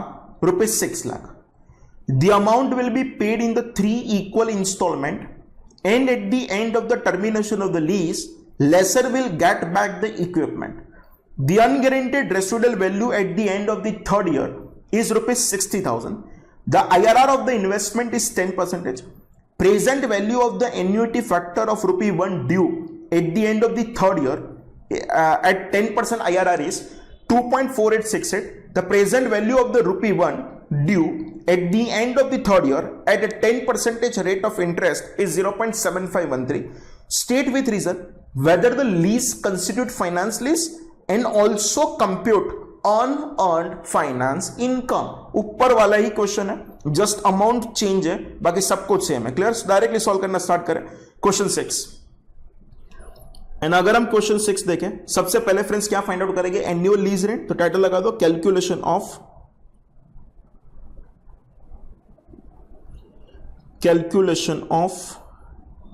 rupees 6 lakh. The amount will be paid in the 3 equal installment, and at the end of the termination of the lease, lessor will get back the equipment. The unguaranteed residual value at the end of the 3rd year is rupees 60,000. The IRR of the investment is 10%. Present value of the annuity factor of ₹1 due at the end of the 3rd year at 10% IRR is 2.4868. The present value of the ₹1 due at the end of the 3rd year at a 10% rate of interest is 0.7513. State with reason whether the lease constitute finance lease and also compute unearned finance income. ऊपर वाला ही question है, just amount change है, बाकी सब कुछ same है. Clear. Directly solve करना start करें. क्वेश्चन 6. एंड अगर हम क्वेश्चन 6 देखें, सबसे पहले फ्रेंड्स क्या फाइंड आउट करेंगे? Annual lease rent. तो टाइटल लगा दो calculation of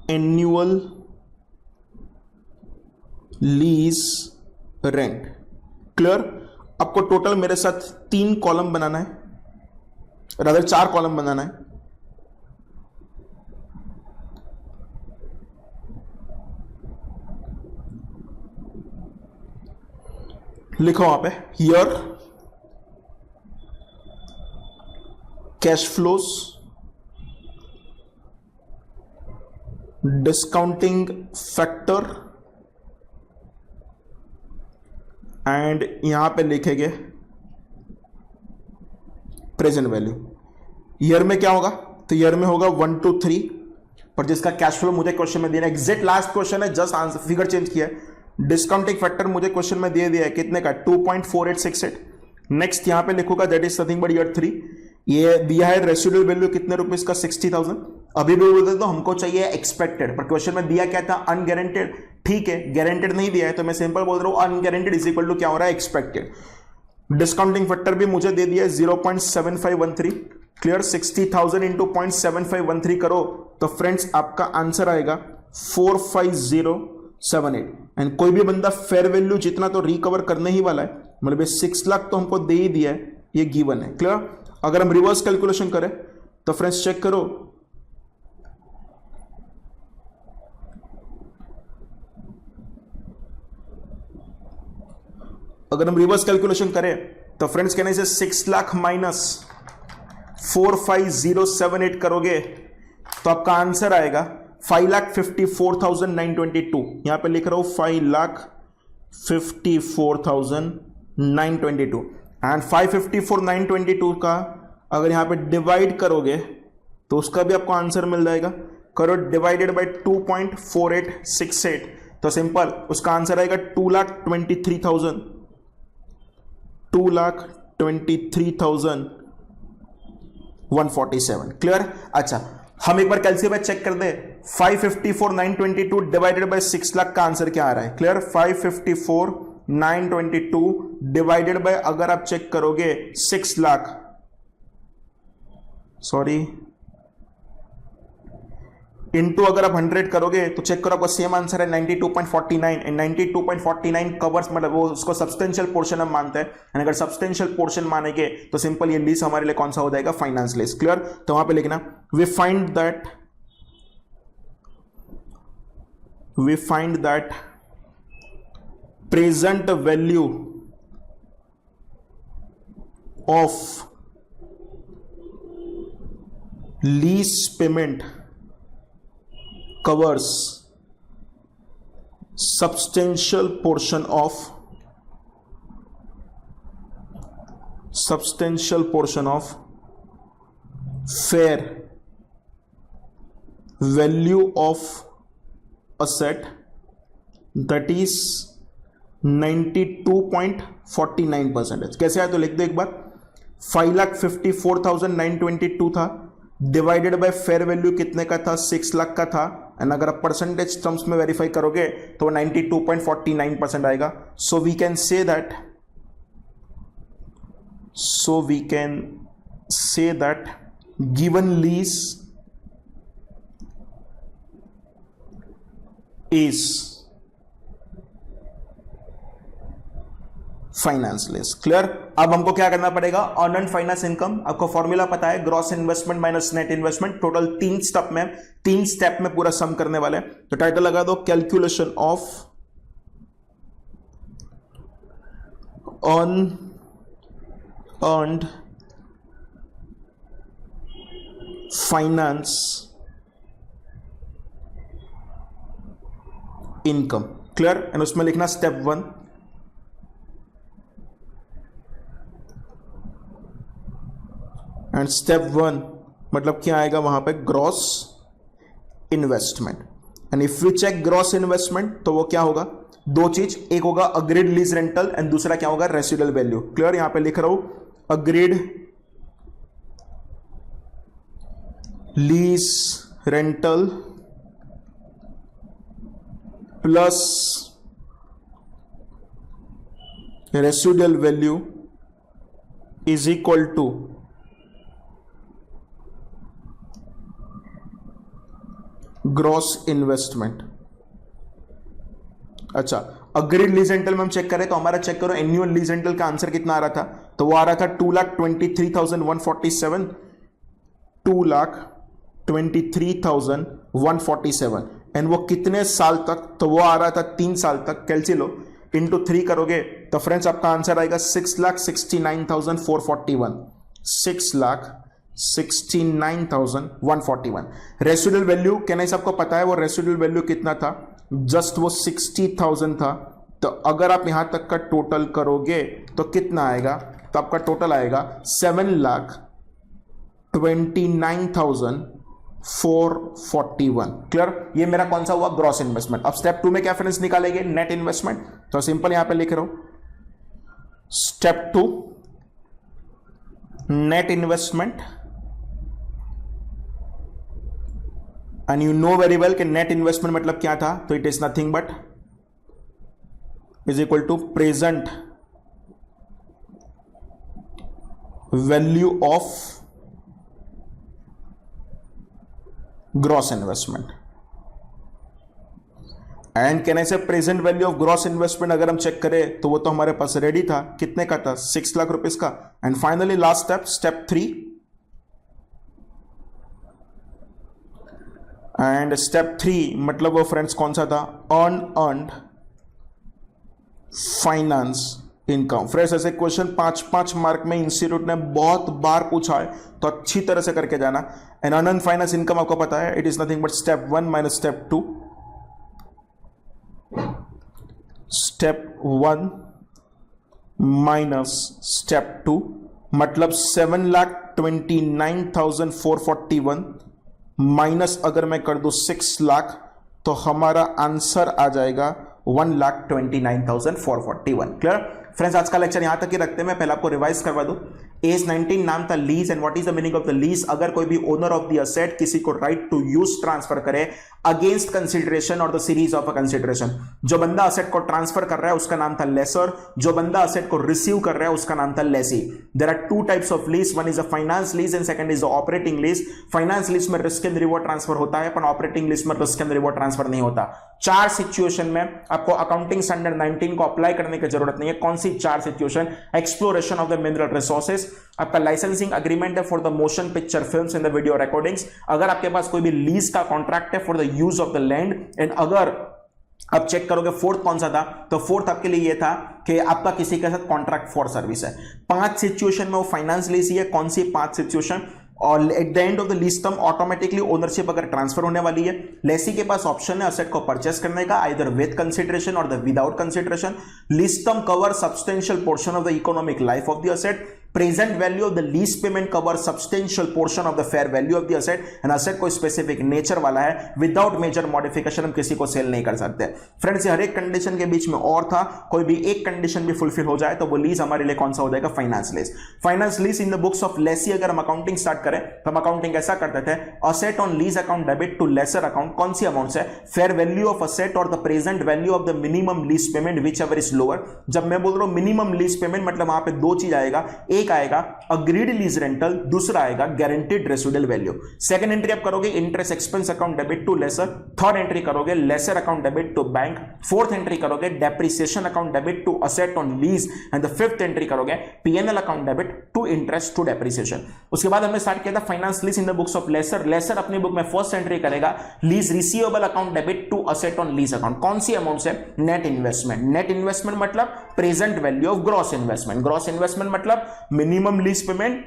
annual lease rent. Clear. आपको टोटल मेरे साथ 3 कॉलम बनाना है, रादर 4 कॉलम बनाना है. लिखो वहां पे here cash flows, discounting factor, and यहां पे लिखेंगे प्रेजेंट वैल्यू. ईयर में क्या होगा? तो ईयर में होगा 1 to 3, पर जिसका कैश फ्लो मुझे क्वेश्चन में देना है, एग्जैक्ट लास्ट क्वेश्चन है, जस्ट आंसर फिगर चेंज किया है. डिस्काउंटिंग फैक्टर मुझे क्वेश्चन में दे दिया है कितने का? 2.4868. नेक्स्ट यहां पे लिखूंगा that is nothing but year 3. ये दिया है रेसिडुअल वैल्यू कितने रुपीस का? 60,000. अभी भी बोल देता हूं हमको चाहिए एक्सपेक्टेड, पर क्वेश्चन में दिया क्या था? अनगारंटेड. ठीक है, गारंटेड नहीं दिया है तो मैं सिंपल बोल रहा हूं अनगारंटेड इज इक्वल टू क्या हो रहा है? एक्सपेक्टेड. डिस्काउंटिंग फैक्टर भी मुझे दे दिया है 0.7513. क्लियर. 60,000 इंटू 0.7513 करो तो फ्रेंड्स आपका आंसर आएगा 45078. एंड कोई भी बंदा फेयर वैल्यू जितना तो रिकवर करने ही वाला है, मतलब 6 लाख तो हमको दे ही दिया है, ये गिवन है. क्लियर. अगर हम रिवर्स कैलकुलेशन करें तो फ्रेंड्स चेक करो, अगर हम रिवर्स कैलकुलेशन करें तो फ्रेंड्स कहने से 6 लाख माइनस 45078 करोगे तो आपका आंसर आएगा 5,54,922. यहां पे लिख रहा हूं 5,54,922. एंड 5,54,922 का अगर यहां पे डिवाइड करोगे तो उसका भी आपको आंसर मिल जाएगा. करो डिवाइडेड बाय 2.4868 तो सिंपल उसका आंसर आएगा 2,23,147. क्लियर. अच्छा, हम एक बार कैलसी में चेक कर दे. 5,54,922 डिवाइडेड बाय 6 लाख का आंसर क्या आ रहा है? क्लियर. 5,54,922 डिवाइडेड बाय अगर आप चेक करोगे 6 लाख, सॉरी, इनटू अगर आप 100 करोगे तो चेक करो आपका सेम आंसर है 92.49. एंड 92.49 कवर्स, मतलब वो उसको सब्सटेंशियल पोर्शन हम मानते हैं. एंड अगर सब्सटेंशियल पोर्शन मानेंगे तो सिंपल ये लीज हमारे लिए कौन सा हो जाएगा? Finance lease. क्लियर. तो वहां पे लिखना we find that present value of lease payment covers substantial portion of fair value of asset that is 92.49%। कैसे आया तो लिख दो एक बार, 5,54,922 था, डिवाइडेड बाय फेयर वैल्यू कितने का था, 6 लाख का था, एंड अगर आप परसेंटेज टर्म्स में वेरीफाई करोगे तो 92.49% आएगा। So we can say that given lease is finance lease. Clear. अब हमको क्या करना पड़ेगा, अर्न फाइनेंस इनकम, आपको फॉर्मूला पता है, gross investment minus net investment, total 3 step में पूरा सम करने वाले हैं। तो टाइटल लगा दो, calculation of earned finance income. Clear. And उसमें लिखना स्टेप 1, एंड स्टेप 1 मतलब क्या आएगा वहां पे, gross investment. And if we check gross investment तो वो क्या होगा, 2 चीज, एक होगा अग्रीड लीज रेंटल एंड दूसरा क्या होगा, रेसिडुअल वैल्यू। क्लियर। यहां पे लिख रहा हूं agreed lease rental plus residual value is equal to gross investment. अच्छा, अग्रीड लीज रेंटल में हम चेक करें तो हमारा, चेक करो एनुअल लीज रेंटल का आंसर कितना आ रहा था, तो वो आ रहा था 2,23,147, 2,23,147, एंड वो कितने साल तक, तो वो आ रहा था 3 साल तक। कैलसी लो, इंटू 3 करोगे तो फ्रेंड्स आपका आंसर आएगा 6,69,441, 6,69,141। रेसिडुअल वैल्यू कहना सबको पता है, वो रेसिडुअल वैल्यू कितना था, जस्ट वो 60,000 था। तो अगर आप यहां तक का टोटल करोगे तो कितना आएगा, तो आपका टोटल आएगा 7,29,441। क्लियर। ये मेरा कौन सा हुआ, ग्रॉस इन्वेस्टमेंट। अब स्टेप 2 में क्या डिफरेंस निकालेंगे, नेट इन्वेस्टमेंट। तो सिंपल यहां पे लिख रहा हूं, step 2 net investment, and you know very well कि नेट इन्वेस्टमेंट मतलब क्या था, तो it is nothing but is equal to present value of gross investment. And कहने से present value of gross investment अगर हम चेक करें तो वो तो हमारे पास रेडी था, कितने का था, 6 लाख रुपीस का। And finally last step, step 3, and step 3 मतलब वो फ्रेंड्स कौन सा था, अर्नड फाइनेंस इनकम। फ्रेंड्स ऐसे क्वेश्चन 5-5 मार्क में इंस्टीट्यूट ने बहुत बार पूछा है, तो अच्छी तरह से करके जाना। एंड अर्नड फाइनेंस इनकम आपको पता है, it is nothing but step 1 minus step 2, step 1 minus step 2 मतलब 7,29,441 माइनस अगर मैं कर दूं 6 लाख, तो हमारा आंसर आ जाएगा 1,29,441। क्लियर। फ्रेंड्स आज का लेक्चर यहां तक ही रखते हैं। मैं पहले आपको रिवाइज करवा दूं, एज 19 नाम था lease, and what is the meaning of the lease. अगर कोई भी ओनर ऑफ द असेट किसी को राइट टू यूज ट्रांसफर करे अगेंस्ट कंसिडरेशन और the series of a consideration, जो बंदा असेट को ट्रांसफर कर रहा है उसका नाम था लेसर, जो बंदा असेट को रिसीव कर रहा है उसका नाम था lessee. There are 2 types of lease, one is a finance lease and second is the operating lease. Finance lease में रिस्क एंड रिवॉर्ड ट्रांसफर होता है, पर ऑपरेटिंग लीज में रिस्क एंड रिवॉर्ड ट्रांसफर नहीं होता। 4 सिचुएशन में आपको अकाउंटिंग स्टैंडर्ड 19 को अप्लाई करने की जरूरत नहीं है। कौन सी 4 situation, exploration of the mineral resources, आपका लाइसेंसिंग अग्रीमेंट है for the motion picture films and the video recordings, अगर आपके पास कोई भी लीज का कॉन्ट्रैक्ट है for the use of the land, and अगर आप चेक करोगे फोर्थ कौन सा था, तो फोर्थ आपके लिए ये था कि आपका किसी के साथ कॉन्ट्रैक्ट फॉर सर्विस है। 5 सिचुएशन में वो फाइनेंस लीज ही है। कौन सी 5 सिचुएशन, और eight the end of the lease term automatically ownership अगर ट्रांसफर होने वाली है, लेसी के पास ऑप्शन है असेट को परचेस करने का, आइदर विद कंसिडरेशन और the without consideration. Lease term cover substantial portion of the economic life of the asset. Present value of the lease payment cover substantial portion of the fair value of the asset, and asset को specific nature वाला है, without major modification हम किसी को cell नहीं कर सकते। Friends ये हर एक कंडीशन के बीच में और था, कोई भी एक कंडीशन भी फुलफिल हो जाए तो वो लीज हमारे लिए कौन सा हो जाएगा, finance lease. Finance lease in the books of Lesi अगर हम अकाउंटिंग स्टार्ट करें तो हम अकाउंटिंग ऐसा करते थे, asset on lease account debit to lessor account, कौन सी अमाउंट है, फेयर वैल्यू ऑफ असेट और the present value of the minimum lease payment whichever is lower. जब मैं बोल रहा हूं मिनिमम लीज पेमेंट मतलब वहां पे दो चीज आएगा, एक आएगा अग्रीड लीज रेंटल, दूसरा आएगा guaranteed residual value. Second entry आप करोगे interest expense account debit to lessor, third entry करोगे lessor account debit to bank, fourth entry करोगे depreciation account debit to asset on lease, and the fifth entry करोगे PNL account debit to interest to depreciation. उसके बाद हमने start किया था finance lease in the books of lessor. Lessor अपनी book में first entry करेगा lease receivable account debit to asset on lease account, कौन सी अमाउंट है, नेट इन्वेस्टमेंट। नेट इन्वेस्टमेंट मतलब present value of gross investment, gross investment मतलब minimum lease payment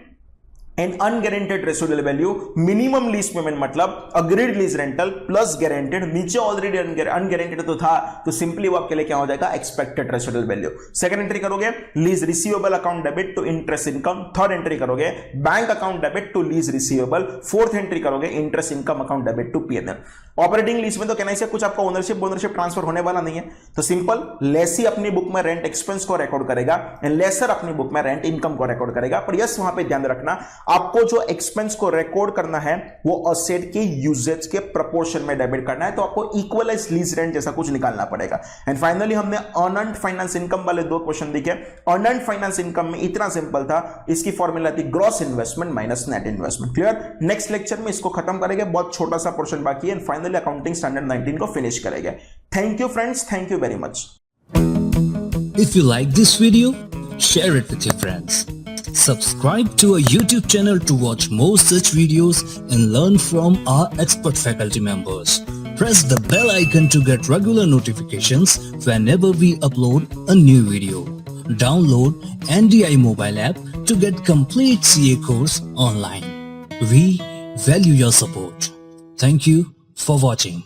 and unguaranteed residual value. Minimum lease payment मतलब agreed lease rental plus guaranteed, नीचे already unguaranteed तो था तो सिंपली वो आपके लिए क्या हो जाएगा, expected residual value. Second entry करोगे lease receivable account debit to interest income, third entry करोगे bank account debit to lease receivable, fourth entry करोगे interest income account debit to PNL. Operating lease में तो कहना से कुछ आपका ओनरशिप ट्रांसफर होने वाला नहीं है, तो सिंपल लेसी अपनी बुक में रेंट एक्सपेंस को रिकॉर्ड करेगा एंड लेसर अपनी बुक में रेंट इनकम को रिकॉर्ड करेगा। पर यस वहां पे ध्यान रखना, आपको जो एक्सपेंस को रिकॉर्ड करना है वो असेट के यूजेज के प्रोपोर्शन में डेबिट करना है, तो आपको इक्वलाइज लीज रेंट जैसा कुछ निकालना पड़ेगा। एंड फाइनली हमने अर्नड फाइनेंस इनकम वाले दो क्वेश्चन देखे। अर्नड फाइनेंस इनकम में इतना सिंपल था, इसकी फॉर्मूला थी gross investment minus net investment. Clear? Next lecture में इसको खत्म करेंगे, बहुत छोटा सा पोर्शन बाकी है, एंड फाइनली अकाउंटिंग स्टैंडर्ड 19 को फिनिश करेंगे। Thank you friends, thank you very much. If you like this video, share it with your friends. Subscribe to our YouTube channel to watch more such videos and learn from our expert faculty members. Press the bell icon to get regular notifications whenever we upload a new video. Download NDI mobile app to get complete CA course online. We value your support. Thank you for watching.